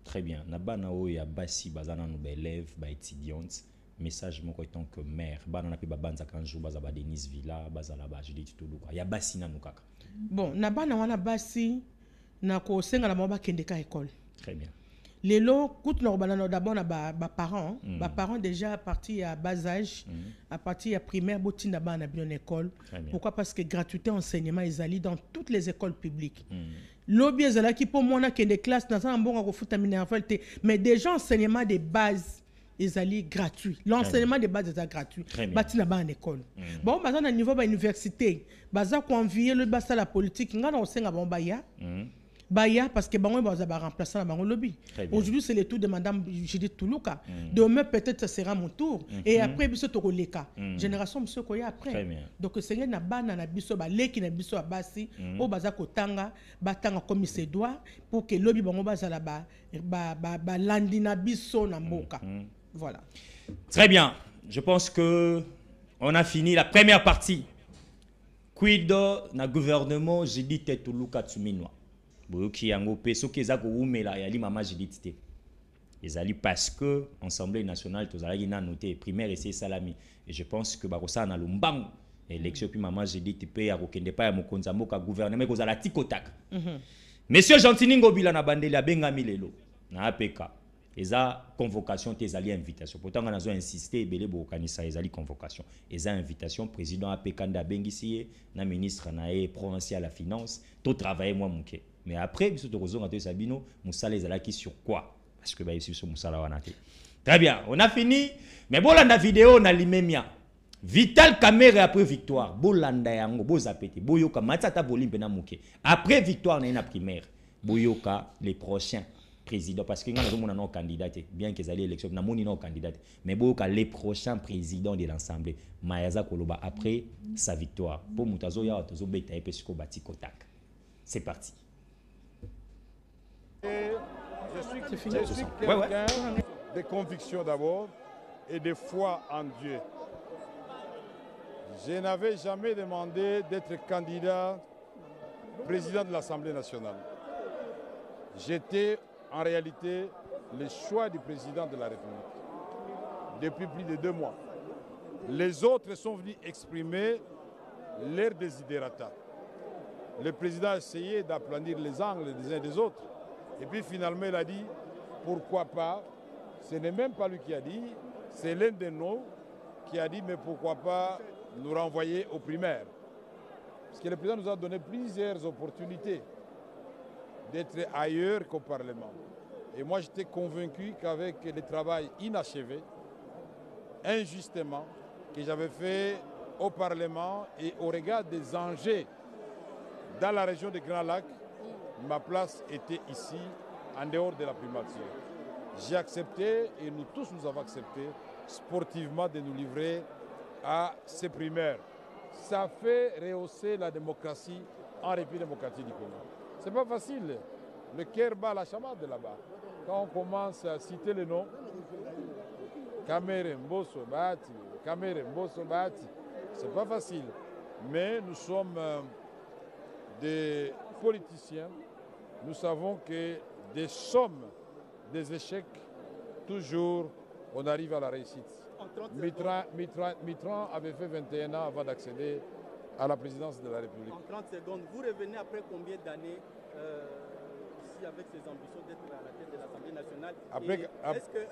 Très bien. Nabana o ya basi bazana no élèves, ba étudiantes. Message mon étant que mère. Bana pe babanza kanjou bazaba Denise Villa, bazala ba Judith Tuluka. Ya basi na nukaka. Bon, nabana wana basi na ko senga na maba kendeka école. Très bien. Lelo kout na banana d'abord na ba parents, parents déjà à partir à bas âge, à partir à primaire botinda ba na bien école. Pourquoi? Parce que gratuité enseignement ezali dans toutes les écoles publiques. Lobby ezala qui pour moi na kende classe dans un bon ko futa minerval mais déjà enseignement de base ezali gratuit. L'enseignement de base est gratuit. Bati na ba en école. Bon, baza na niveau ba université, baza ko envier le basa la politique, ngana osenga bon baya. Baya parce que bango baza ba remplacer na bango lobby. Aujourd'hui c'est le tour de madame Judith Tuluka. Demain peut-être ce sera mon tour et après biso to koleka. Génération monsieur koya après. Donc seigneur na bana na biso ba leki na biso abasi o baza kotanga batanga comme il se doit pour que lobby bango baza la ba landi na biso na mboka. Voilà. Très bien. Je pense que on a fini la première partie. Quid na gouvernement Judith Tuluka Tsuminwa. Boyoki yango pe soki ezako umela yali mama Judith te. Ezali parce que Assemblée nationale tozalaki na noté primaire et c'est salami. Et je pense que bakosa na lumbango élection puis maman Judith pe ya kokende pa ya mokonza mboka gouvernement kozala tikotaka. Monsieur Gentini Ngobila na bandeli abengami lelo na APK. Eza convocation tezali invitation. Pourtant on a insisté belé bo kanisa ezali convocation. Eza invitation président APK nda bengisi na ministre na provincial la finance to travailler moi muke. Mais après biso to kozonga to Sabino musala ezalaki sur quoi? Parce que ba ici sur musala wana te. Très bien, on a fini. Mais bolanda vidéo na limemia. Vital Kamerhe après victoire, bolanda yango bozapete. Boyoka matata bolimbe na muke. Après victoire na primaire, boyoka les prochains président parce que nous avons un candidat bien qu'ils aient l'élection nous avons un candidat mais bon les prochains présidents de l'Assemblée Mayaza Koloba après sa victoire pour mutazo ya tozo beta epesiko bati kotak. C'est parti. Je suis quelqu'un de conviction d'abord et de foi en Dieu. Je n'avais jamais demandé d'être candidat président de l'Assemblée nationale. J'étais en réalité le choix du président de la République depuis plus de 2 mois. Les autres sont venus exprimer leur desiderata. Le président a essayé d'aplanir les angles des uns des autres. Et puis finalement il a dit pourquoi pas. Ce n'est même pas lui qui a dit, c'est l'un de nous qui a dit mais pourquoi pas nous renvoyer aux primaires. Parce que le président nous a donné plusieurs opportunités d'être ailleurs qu'au Parlement. Et moi, j'étais convaincu qu'avec le travail inachevé, injustement, que j'avais fait au Parlement et au regard des enjeux dans la région de Grand Lac, ma place était ici, en dehors de la primature. J'ai accepté, et nous tous nous avons accepté, sportivement de nous livrer à ces primaires. Ça fait rehausser la démocratie en République démocratique du Congo. Ce n'est pas facile. Le cœur bat la chamade là-bas. Quand on commence à citer les noms, Kamerhe Mbosso Bahati, Kamerhe Mbosso Bahati, ce n'est pas facile. Mais nous sommes des politiciens. Nous savons que des sommes, des échecs, toujours on arrive à la réussite. Mitran avait fait 21 ans avant d'accéder à la présidence de la République. En 30 secondes, vous revenez après combien d'années ici avec ces ambitions d'être à la tête de l'Assemblée nationale?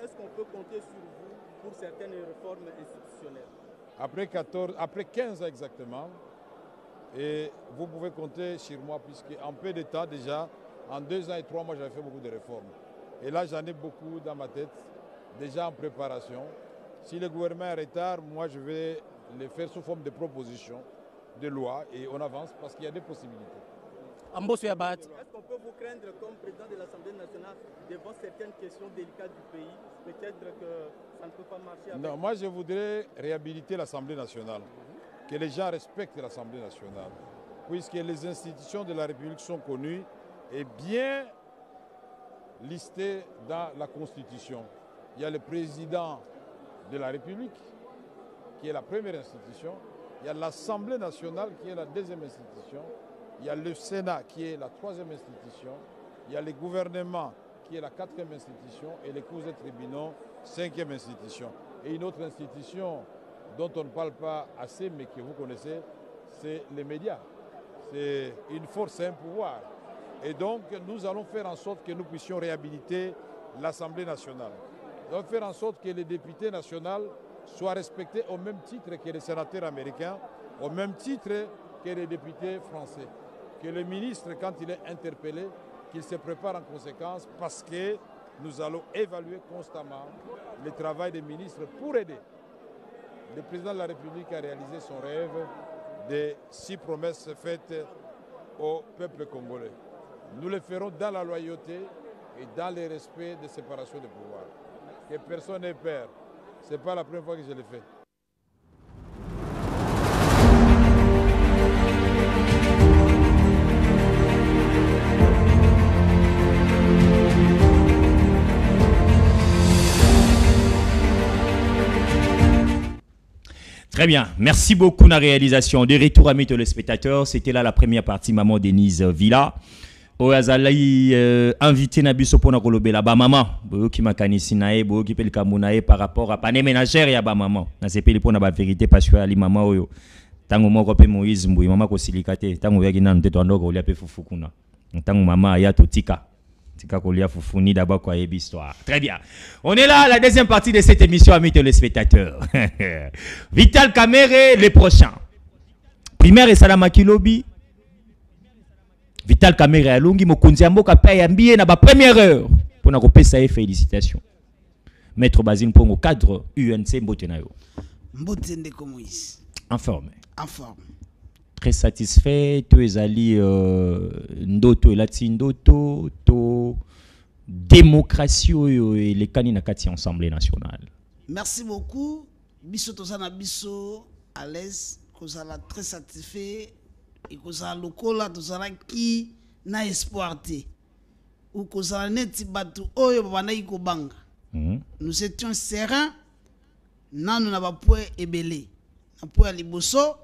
Est-ce qu'on peut compter sur vous pour certaines réformes institutionnelles? Après 15 ans exactement, Et vous pouvez compter sur moi, puisqu'en peu de temps déjà, en 2 ans et 3 mois, j'avais fait beaucoup de réformes. Et là, j'en ai beaucoup dans ma tête, déjà en préparation. Si le gouvernement est en retard, moi, je vais les faire sous forme de propositions, de loi, et on avance parce qu'il y a des possibilités. Est-ce qu'on peut vous craindre comme président de l'Assemblée nationale devant certaines questions délicates du pays? Peut-être que ça ne peut pas marcher avec... Non, moi, je voudrais réhabiliter l'Assemblée nationale. Que les gens respectent l'Assemblée nationale, puisque les institutions de la République sont connues et bien listées dans la Constitution. Il y a le président de la République, qui est la première institution. Il y a l'Assemblée nationale, qui est la deuxième institution. Il y a le Sénat, qui est la troisième institution. Il y a le gouvernement, qui est la quatrième institution. Et les cours et tribunaux, cinquième institution. Et une autre institution dont on ne parle pas assez, mais que vous connaissez, c'est les médias. C'est une force et un pouvoir. Et donc, nous allons faire en sorte que nous puissions réhabiliter l'Assemblée nationale. Nous allons faire en sorte que les députés nationaux soient respectés au même titre que les sénateurs américains, au même titre que les députés français. Que le ministre, quand il est interpellé, qu'il se prépare en conséquence, parce que nous allons évaluer constamment le travail des ministres pour aider le président de la République a réalisé son rêve des 6 promesses faites au peuple congolais. Nous le ferons dans la loyauté et dans le respect de séparation des pouvoirs. Que personne n'ait peur. Ce n'est pas la première fois que je le fais. Très bien, merci beaucoup la réalisation. De retour à mes téléspectateurs, c'était là la première partie, maman Denise Villa. Oazali invité Nabiso pour nous là bas maman, boyo qui m'a kanisi nae, boyo qui peut le kamunae par rapport à pané ménagère ya bas maman. Na c'est pas pour na vérité parce que ali maman oyo. Tango moko pe Moïse mbuyi maman ko silikate, tango yaki na nteto ndoko olia pe fufukuna. Tango maman ya totika. Tika kolia fufuni d'abord quoi histoire. Très bien. On est là à la deuxième partie de cette émission amis téléspectateurs. Vital Kamerhe les prochains. Primaire et Salamaki Lobby. Vital Kamerhe alungi mokonzi mboka pa yambie na ba première heure pour na kopesa félicitations. Maître Basile Mpongo cadre UNC Mbotenayo. Mbotende Moïse. En forme. En forme. Très satisfait, tu es allé ndoto et ndoto to démocratie et les candidats kati Assemblée nationale. Merci beaucoup. Biso tozana biso à l'aise, kozala très satisfait et kozala lokola tozala ki na espoir te. Ou kozala neti batu oyo bana iko banga. Nous étions sereins, nanu na ba poe ebele. Na poe liboso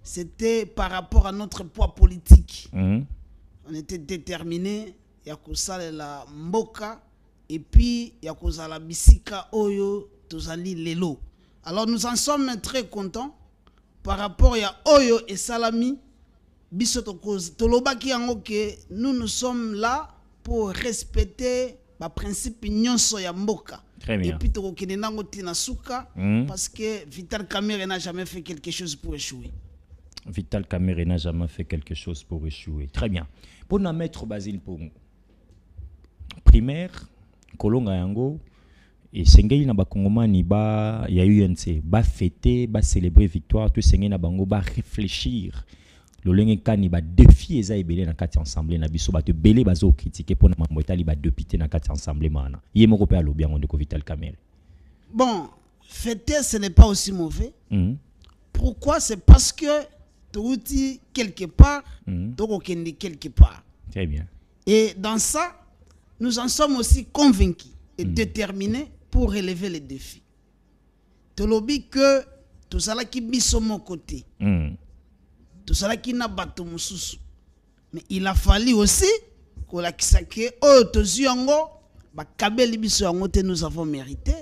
c'était par rapport à notre poids politique. On était déterminés, Yakosala la Mboka, et puis Yakozala Bisika Oyo Tozali Lelo. Alors nous en sommes très contents par rapport à Oyo et Salami, Bisotokos, Tolobaki Ango que nous sommes là pour respecter le principe Nyonso ya Mboka. Très bien. Et puis Tokokinenango Tinasuka, parce que Vital Kamerhe n'a jamais fait quelque chose pour échouer. Vital Kamerhe n'a jamais fait quelque chose pour échouer. Très bien. Pour nous mettre Basile Mpongo, primaire, Kolonga Yango, et Sengeli na Bakongomani ba ya UNC, ba fêter, ba célébrer victoire, tout Sengeli na bango ba réfléchir. Le lenge kani ba défi eza ebele na kati ensemble na biso ba te belé bazo critiquer pour na mambotali ba député na kati ensemble mana. Yemo ko pe alobi yango ndeko Vital Kamerhe. Bon, fêter ce n'est pas aussi mauvais. Pourquoi? C'est parce que tu quelque part, tu quelque part. Très bien. Et dans ça, nous en sommes aussi convaincus et déterminés pour relever les défis. Tu l'obis que tout ça qui biso mon côté. Tout ça qui n'a pas tout mususu. Mais il a fallu aussi que la kisake oh toziango ba kabeli biso yango te nous avons mérité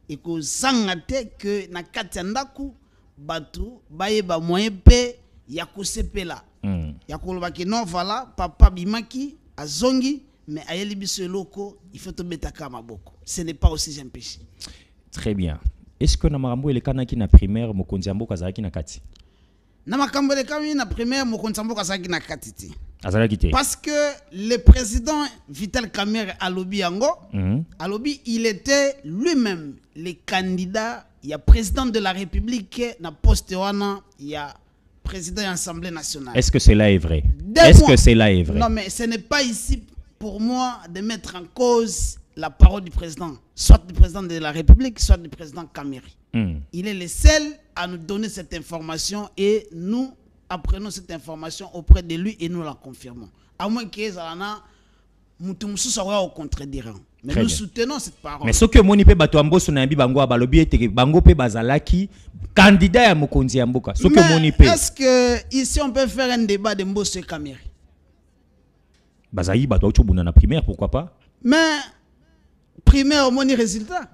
et que sangate que na katiandaku batu baye ba moyen pe ya kosepela ya kolobaki non voilà papa bimaki azongi mais ayeli biso loko il faut te metaka maboko. Ce n'est pas aussi un péché. Très bien. Est-ce que na marambo ele kanaki na primaire mokonzi mboka zaki na kati? na makambo de kami na primaire mokonsambo kasaki na katiti. Parce que le président Vital Kamerhe alobi yango, alobi il était lui-même le candidat, il y a président de la République na poste wana, il y a président de l'Assemblée nationale. Est-ce que cela est vrai? Est-ce que cela est vrai? Non, mais ce n'est pas ici pour moi de mettre en cause la parole du président, soit du président de la République, soit du président Kamerhe. Il est le seul à nous donner cette information et nous apprenons cette information auprès de lui et nous la confirmons. À moins que Zalana Moutoumsou soit au contredire. Mais nous soutenons cette parole. Mais ce que moni pe bato amboso na yambi bango abalobi ete bango pe bazalaki candidat ya mokonzi ya mboka. Ce que moni pe. Est-ce que ici on peut faire un débat de Mbosso et Kamerhe? Bazayi bato auto buna na primaire, pourquoi pas? Mais primaire moni résultat.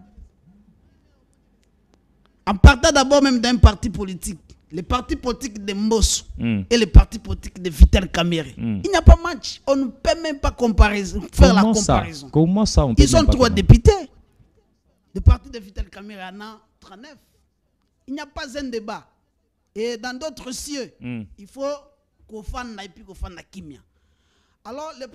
En partant d'abord même d'un parti politique, le parti politique de Mbosso et le parti politique de Vital Kamerhe. Il n'y a pas match. On ne peut même pas faire la comparaison. Comment ça on peut Ils sont 3 députés. Le parti de Vital Kamerhe en a 39. Il n'y a pas un débat. Et dans d'autres cieux, il faut qu'on fasse et puis qu'on fasse la kimia. Alors le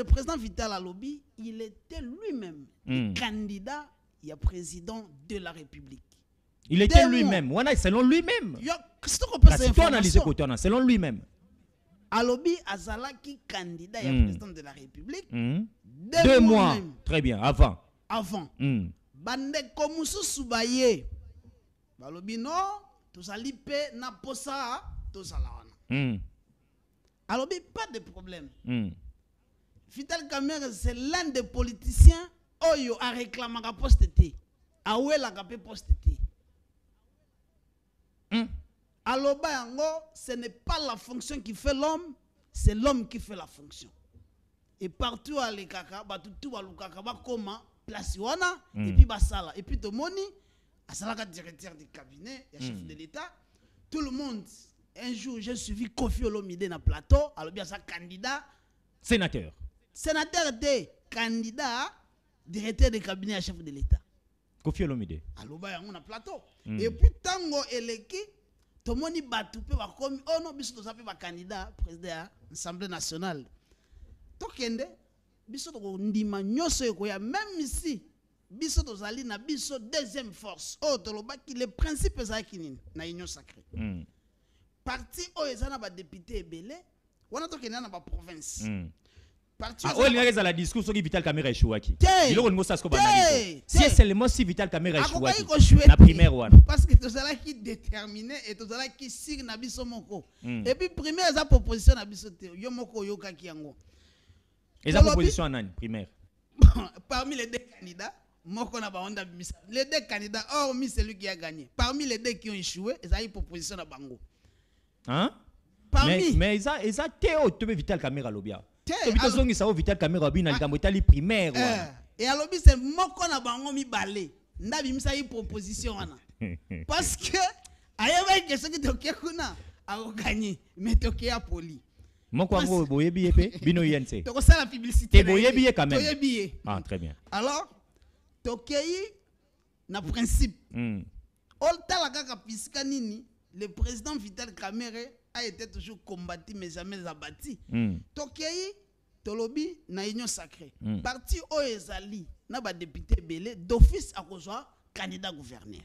président Vital Alobi, il était lui-même candidat et président de la République. Il était lui-même. Selon lui-même. Selon lui-même. Alobi Azalaki candidat et président de la République. 2 mois. Très bien. Avant. Bande Komusu Soubaye. Alobi non. Tozali pe na posa tozalawana. Alobi pas de problème. Vital Kamerhe c'est l'un des politiciens oyo a réclamé la poste T. Awela ka pe poste T. Aloba yango, ce n'est pas la fonction qui fait l'homme, c'est l'homme qui fait la fonction. Et partout à l'ekaka, tout à l'ukaka, comment place wana, et puis basala, et puis tomoni, asalaka directeur du cabinet, et chef de l'État, tout le monde. Un jour, j'ai suivi Kofi Olomide na plateau, alors bien ça candidat, sénateur était candidat directeur du cabinet et chef de l'État. Kofi Olomide. Aloba yango na plateau. Et puis tango eleki tomoni batu pe ba komi oh non biso toza pe ba candidat président de l'Assemblée nationale. Tokende biso to ndima nyoso ekoya même ici biso tozali na biso deuxième force. Oh toloba ki le principe za kinini na union sacrée. Parti o ezana ba député ebele wana tokende na ba province. Il y a la discussion qui Vital Kamerhe échouaki. Il a une si seulement si Vital Kamerhe échouaki. La primaire one. Parce que tu as qui déterminé et tu as qui signe na biso moko. Et puis primaire sa proposition na biso te yo moko yo ka kiango. Et sa proposition en primaire. Parmi les 2 candidats, moko na ba onda bimisa. Les 2 candidats hormis celui qui a gagné. Parmi les 2 qui ont échoué, ils ont une proposition na bango. Hein? Mais ils ont Théo te Vital Kamerhe lobia. Vital Kamerhe abina likambo etali primaire et alobi c'est moko na bango mi balé ndabi misa yi proposition wana parce que ayeba que ce qui toke kuna a gagné mais toke ya poli moko ngo boyebi epé bino yense toko sala publicité boyebi quand même boyebi très bien alors toke yi na principe ol tala kaka pisika nini le président Vital Kamerhe a été toujours combattu mais jamais abattu. Tokei tolobi na union sacrée. Parti Oezali na ba député belé d'office à cause candidat gouverneur.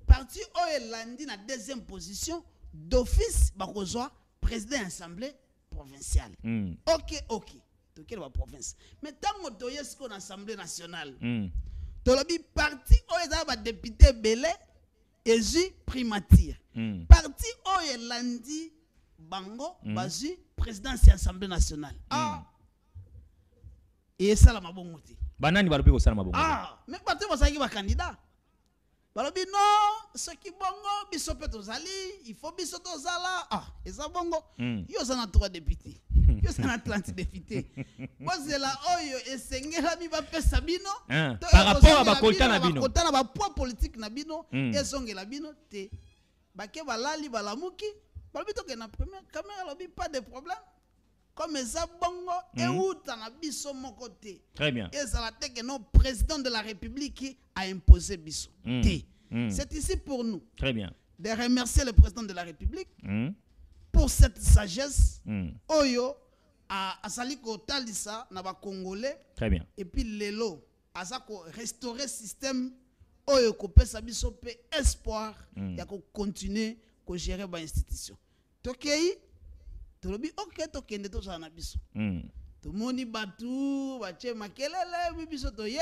Parti Oelandi na deuxième position d'office ba cause président assemblée provinciale. OK. Tokei ba province. Mais tant toyes ko na assemblée nationale. Tolobi parti Oezali ba député belé ezu primature. Parti Oyelandi Bango bazu présidence de l'Assemblée nationale. Et ça la mabongote. Banani balobi ko sala mabongote. Mais parti basaki ba candidat. Balobi non, ce qui bongo biso pe tozali, il faut biso tozala. Et ça bongo. Yo sana 3 députés. Yo sana 30 députés. Moi c'est la oyo esengela mi ba pesa bino. Par rapport à ba kolta na bino. Kolta na ba poids politique na bino, esongela bino te. Bake balali balamuki balobi toke na première caméra lobi pas de problème comme ça bongo et outa na biso moko te. Très bien. Et ça la te que non président de la République qui a imposé biso te. C'est ici pour nous. Très bien. de remercier le président de la République pour cette sagesse. Oyo a sali ko talisa na ba Congolais. Très bien. Et puis lelo asa ko restaurer système oyo ko pesa biso pe espoir ya ko continuer ko gérer ba institution. Tokei tolobi OK tokende to sana biso. Tomoni batu bache makelele biso toye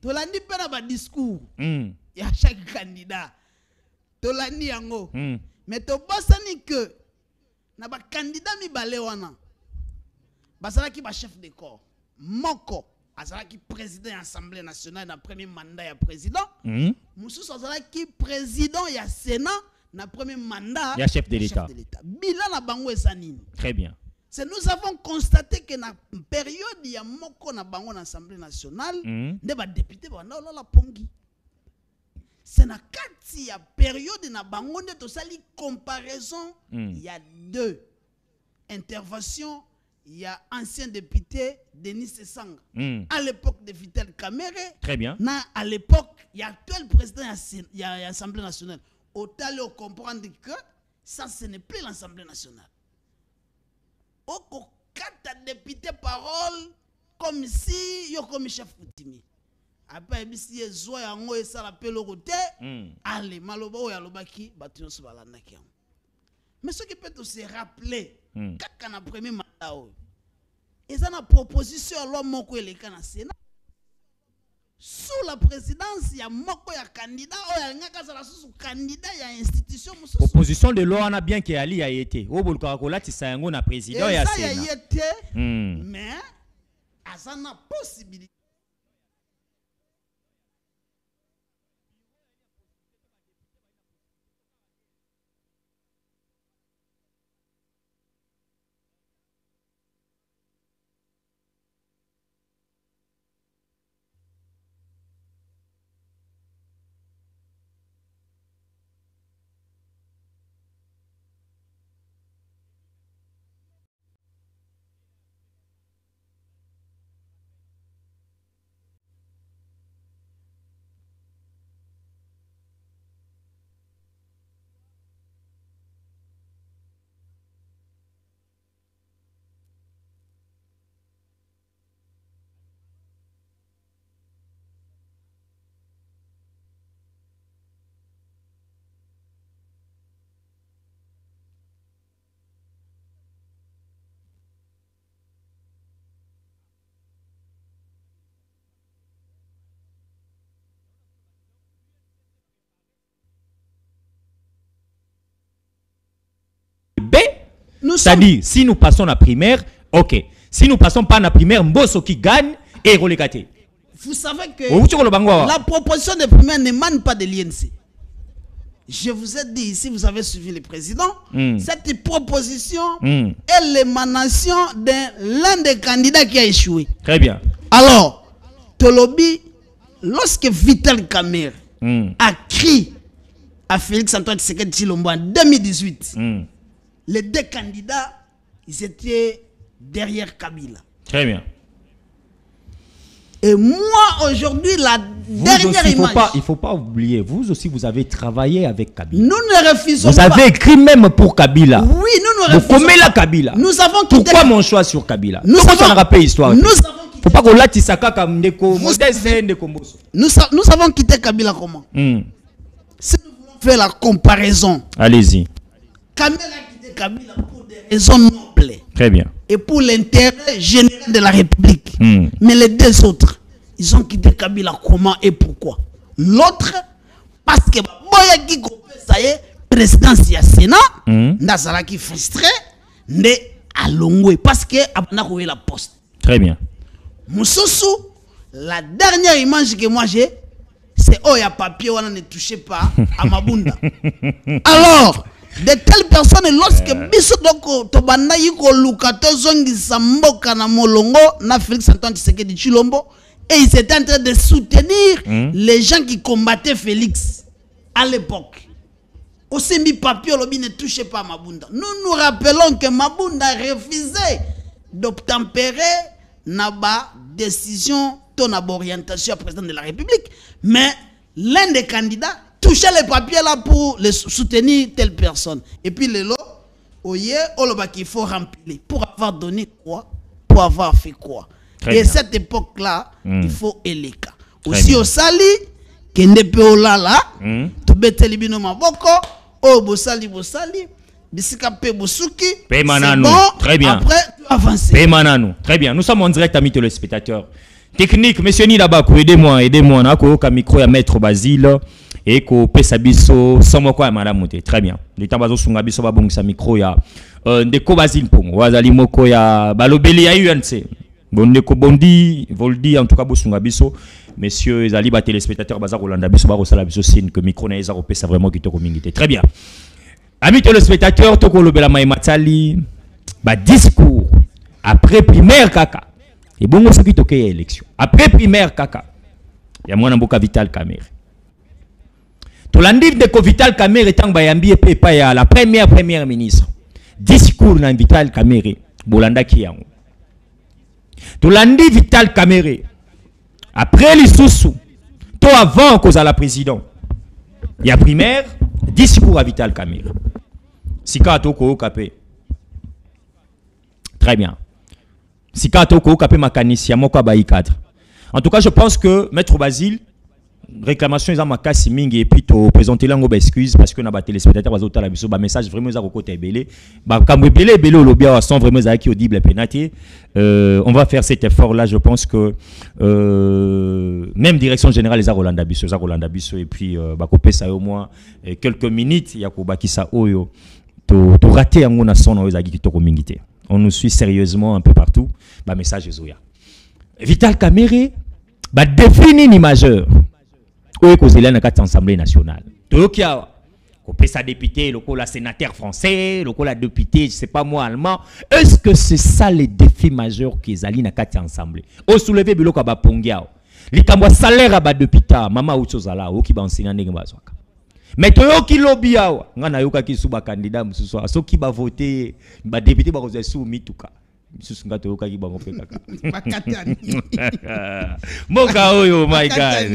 tolandi pe na ba discours ya chaque candidat. Tolandi yango. Mais to basani que na ba candidat mibale wana bazalaki ba chef de corps moko azalaki président de l'Assemblée nationale na premier mandat ya président mususu azalaki président ya Sénat na premier mandat ya chef de l'État. Bilan na bango esanini. Très bien. C'est nous avons constaté que na période ya moko na bango na Assemblée nationale nde ba député ba na la pongi. C'est na kati ya période na bango nde to sali comparaison il y a deux interventions. Il y a ancien député Denis Sessanga. À l'époque de Vital Kamere. Très bien. À l'époque, il y a actuel président de l'Assemblée nationale. Autant le comprendre que ça, ce n'est plus l'Assemblée nationale. Au quatre députés parole comme si il y a comme chef coutumier. Après, il y a zoé en haut et ça l'appelle au côté. Allez, malobo ya lobaki, batu yosu balandaki. Mais ce qui peut se rappeler, quand on a premier mandat, ils ont une proposition à l'homme moko eleka na Sénat. Sous la présidence, il y a moko ya candidat, il y a un candidat, il y a institution. Proposition de loi, on a bien qu'Ali a été. Au Bolkarakola, tu sais, on a président et ça Sénat. y a été, mais ça n'a possibilité. C'est-à-dire, si nous passons la primaire, ok. Si nous passons pas la primaire, Mbosso qui gagne et relégaté. Vous savez que la proposition de primaire n'émane pas de l'INC. Je vous ai dit, si vous avez suivi le président, cette proposition est l'émanation de l'un des candidats qui a échoué. Très bien. Alors, Tolobi, lorsque Vital Kamere a crié à Félix Antoine Tshisekedi Tshilombo en 2018, les deux candidats, ils étaient derrière Kabila. Très bien. Et moi, aujourd'hui, la dernière image... Il ne faut pas oublier, vous aussi, vous avez travaillé avec Kabila. Nous ne refusons pas. Vous avez écrit même pour Kabila. Oui, nous ne refusons pas. La Kabila. Nous avons quitté... Pourquoi mon choix sur Kabila? Nous avons quitté Kabila comment? Si nous voulons faire la comparaison... Allez-y. Kabila a quitté Kabila pour des raisons nobles. Très bien. Et pour l'intérêt général de la République. Mais les deux autres, ils ont quitté Kabila comment et pourquoi? L'autre, parce que Boyaki ça y est, présidence du Sénat, Nazala qui frustré, ne Alongwe, parce que Abna la poste. Très bien. Moussoussou, la dernière image que moi j'ai, c'est oh, il y a papier, on ne touchez pas à Mabunda. Alors, de telles personnes, lorsque biso doko tobanda yiko lukato zongi samboka na molongo na Félix Antoine Tshisekedi Tshilombo, et ils étaient en train de soutenir les gens qui combattaient Félix à l'époque. Aussi mi papier lobi ne touchez pas à Mabunda. Nous nous rappelons que Mabunda a refusé d'obtempérer na ba décision ton orientation à président de la République, mais l'un des candidats toucher les papiers là pour soutenir telle personne. Et puis les lots, qu'il faut remplir. Pour avoir donné quoi? Pour avoir fait quoi? Très et bien. cette époque-là, il faut éleka. Aussi au Sali, kende pe olala, to beteli bino maboko, bosali, bisika pe bosuki, c'est bon, très bien. Après, tu avances. Très bien. Nous sommes en direct, amis téléspectateurs. Technique, monsieur Nidaba, aidez-moi. Nako ka micro ya maître Basile et ko pesa biso somo kwa madame Moté. Très bien. L'état bazo sunga biso ba bongisa micro ya ndeko Basile pongo. Wazali moko ya balobeli ya UNC. Bondeko bondi, voldi en tout cas bosunga biso. Messieurs ezali ba téléspectateurs baza Rolanda biso ba rosala biso signe que micro na eza ko pesa vraiment kitoko mingité. Très bien. Amis téléspectateurs, toko lobela Maïmatali ba discours après primaire kaka. Et bon, on s'occupe de l'élection. Après primaire, kaka, il y a moins de Vital Kamerhe. Tout l'andiv de Vital Kamerhe étant bayambi et pas ya la première ministre. Discours dans Vital Kamerhe, Bolanda Kiyango. Tout l'andiv Vital Kamerhe. Après les sous, tout avant cause à la président. Il y a primaire, discours à Vital Kamerhe. Sika toko kapé. Très bien. En tout cas, je pense que Maître Basile, réclamation ils ont makasi mingi et puis to présenter lango excuse parce que na ba téléspectateurs bazota la biso ba message vraiment za côté belé ba kamwe belé au lobby sans vraiment za qui audible penati. On va faire cet effort là, je pense que même direction générale les Rolanda biso et puis ba kopé ça au moins quelques minutes ya ko bakisa oyo to rater en na son za qui to komingité. On nous suit sérieusement un peu partout. Bah message Zoya. Vital Kamerhe bah définit ni majeur. Où cause il a dans l'Assemblée nationale. Tokia ko sa député, le sénateur français, le député, je sais pas moi allemand. Est-ce que c'est ça les défis majeurs qu'ils allaient dans l'Assemblée? Au soulever biloko ba pongia. Likamwa salaire ba député, mama uchozala, o ki ba enseignant ndenge bazwaka. Mais toyo ki lobby awa ngana yoka ki suba candidat mususu so ki ba voter ba député ba kozwa sou mituka mususu ngata yoka ki ba ngope kaka bakatani moka oyo my god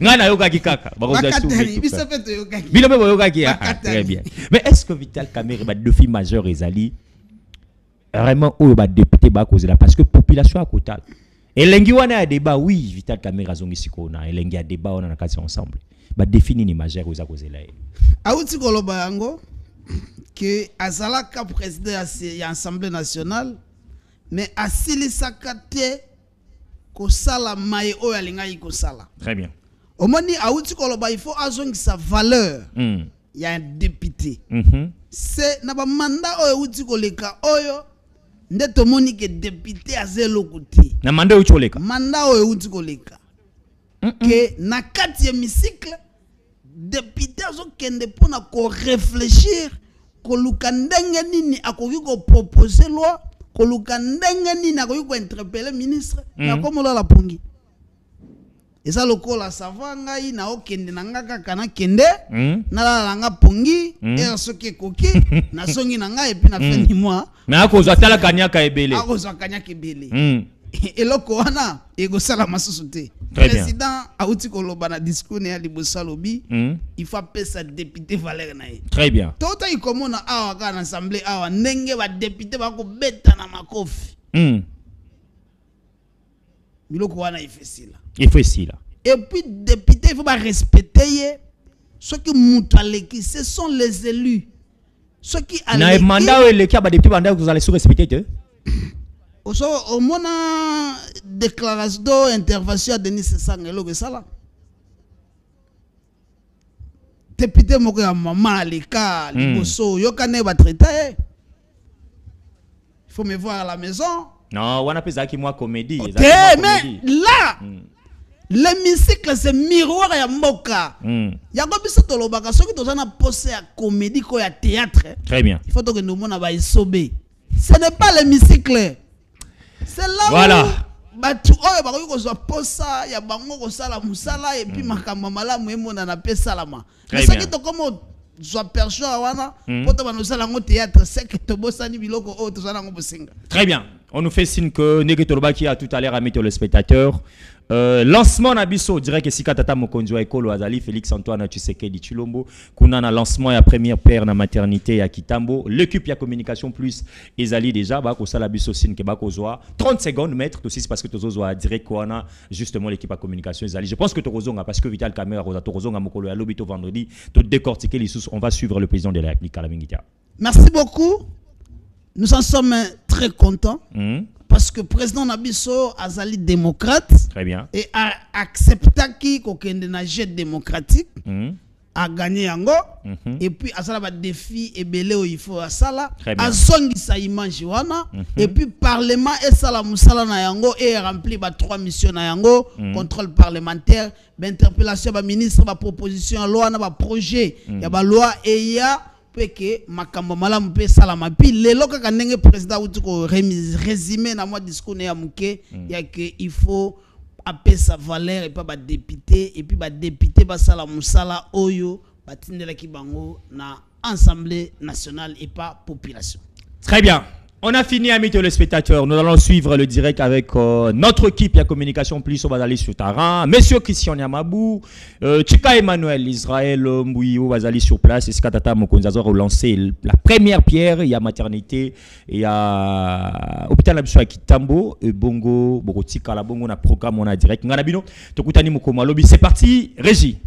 ngana yoka ki kaka ba kozwa sou mituka bilo be yoka ki très bien. Mais est-ce que Vital Kamerhe ba défi majeur ezali vraiment oyo ba député ba kozela parce que population a kotal elengi wana ya débat oui Vital Kamerhe azongi sikona elengi ya débat on na kati ensemble. Bah définir les majeurs aux akozela. Aouti koloba yango que azalaka président ya l'Assemblée nationale mais asili sakate ko sala mai o ya linga ko sala. Très bien. Omoni aouti koloba il faut azongi sa valeur. Il y a un député. C'est na ba mandat o aouti koleka oyo ndeto moni que député azelo kuti. Na mandat o koleka. Mandat o aouti koleka. Que na kati hémicycle député azokende pona ko réfléchir ko luka ndenge nini akoki ko proposer loi ko luka ndenge nini akoki ko interpeller ministre na komola la pongi eza lokola savanga na okende na ngaka kana kende na la nga pongi et soki koki na songi na nga et puis na fin du mois na akozwa tala kanyaka ebele akozwa kanyaka ebele eloko wana egosala masusu te. Président aouti koloba na discours ne ya libosa lobi il faut appeler sa député valeur na ye. Très bien. Tota ikomona awa ka na assemblée awa ndenge ba député ba ko beta na makofi biloko wana ifesila et puis député il faut pas respecter ye ceux qui mutu aleki ce sont les élus ceux qui aleki na mandat eleki ba député banda vous allez se respecter te. So, au mona déclaration d'intervention à Denis Sangelo que ça là. Député moko ya mama alika liboso yo kané ba traiter. Il faut me voir à la maison. Non, wana pesa ki moi comédie. Mais là l'hémicycle c'est miroir ya mboka. Ya ko biso tolobaka soki tozana poser ya comédie ko ya théâtre. Très bien. Il faut que nous mona ba isobe. Ce n'est pas l'hémicycle. C'est là voilà. Où batu oyo bakoki kozwa posa ya bango kosala musala et puis makambo malamu emona na pesa salama. Mais ce qui to comme zwa perso wana poto banosala ngo théâtre c'est que to bosani biloko oyo tozana ngo bosinga. Très bien. On nous fait signe que Negetoloba qui a tout à l'heure à mettre le spectateur. Lancement Nabiso, dirait que si Katata Mokonjo Ekolo Azali, Félix Antoine Tshisekedi Chilombo, Kuna na lancement ya première paire na maternité à Kitambo, l'équipe ya communication plus Ezali déjà, Bako Salabiso signe que Bako Zoa, 30 secondes maître, aussi c'est parce que Tozo Zoa direct Kouana, justement l'équipe à communication Ezali. Je pense que Torozonga, parce que Vital Caméra, Rosa Torozonga Mokolo ya Lobito vendredi, tout décortiquer les sous, on va suivre le président de la République à la Mingita. Merci beaucoup. Nous en sommes très contents. Parce que le président Nabiso Azali démocrate. Très bien. Et a accepté qu'il y ait un jet démocratique. A gagné yango. Et puis Azala va défi et belé il faut à sala. A zongi sa image wana. Et puis parlement et sala musala na yango et rempli ba 3 missions na yango, contrôle parlementaire, interpellation ba ministre, ba proposition loi na ba projet, ya ba loi et ya que makambo malamu pe salama pi lelo kaka ndenge président uti ko résumé na moi discours na muke ya que il faut appeler sa valeur et pas ba député et puis ba député ba sala musala oyo batindela ki bango na assemblée nationale et pas population. Très bien. On a fini, amis téléspectateurs. Nous allons suivre le direct avec notre équipe. Il y a Communication Plus, on va aller sur Taran. Monsieur Christian Yamabou, Chika Emmanuel, Israël Mbouyo, on va aller sur place. Et Skatata Mokonzazo a relancé la première pierre. Il y a maternité, il y a hôpital Absou Kitambo, Bongo, Borotika, la Bongo, on a programme, on a direct. Nganabino, Tokutani Mokoma Lobby. C'est parti, Régie.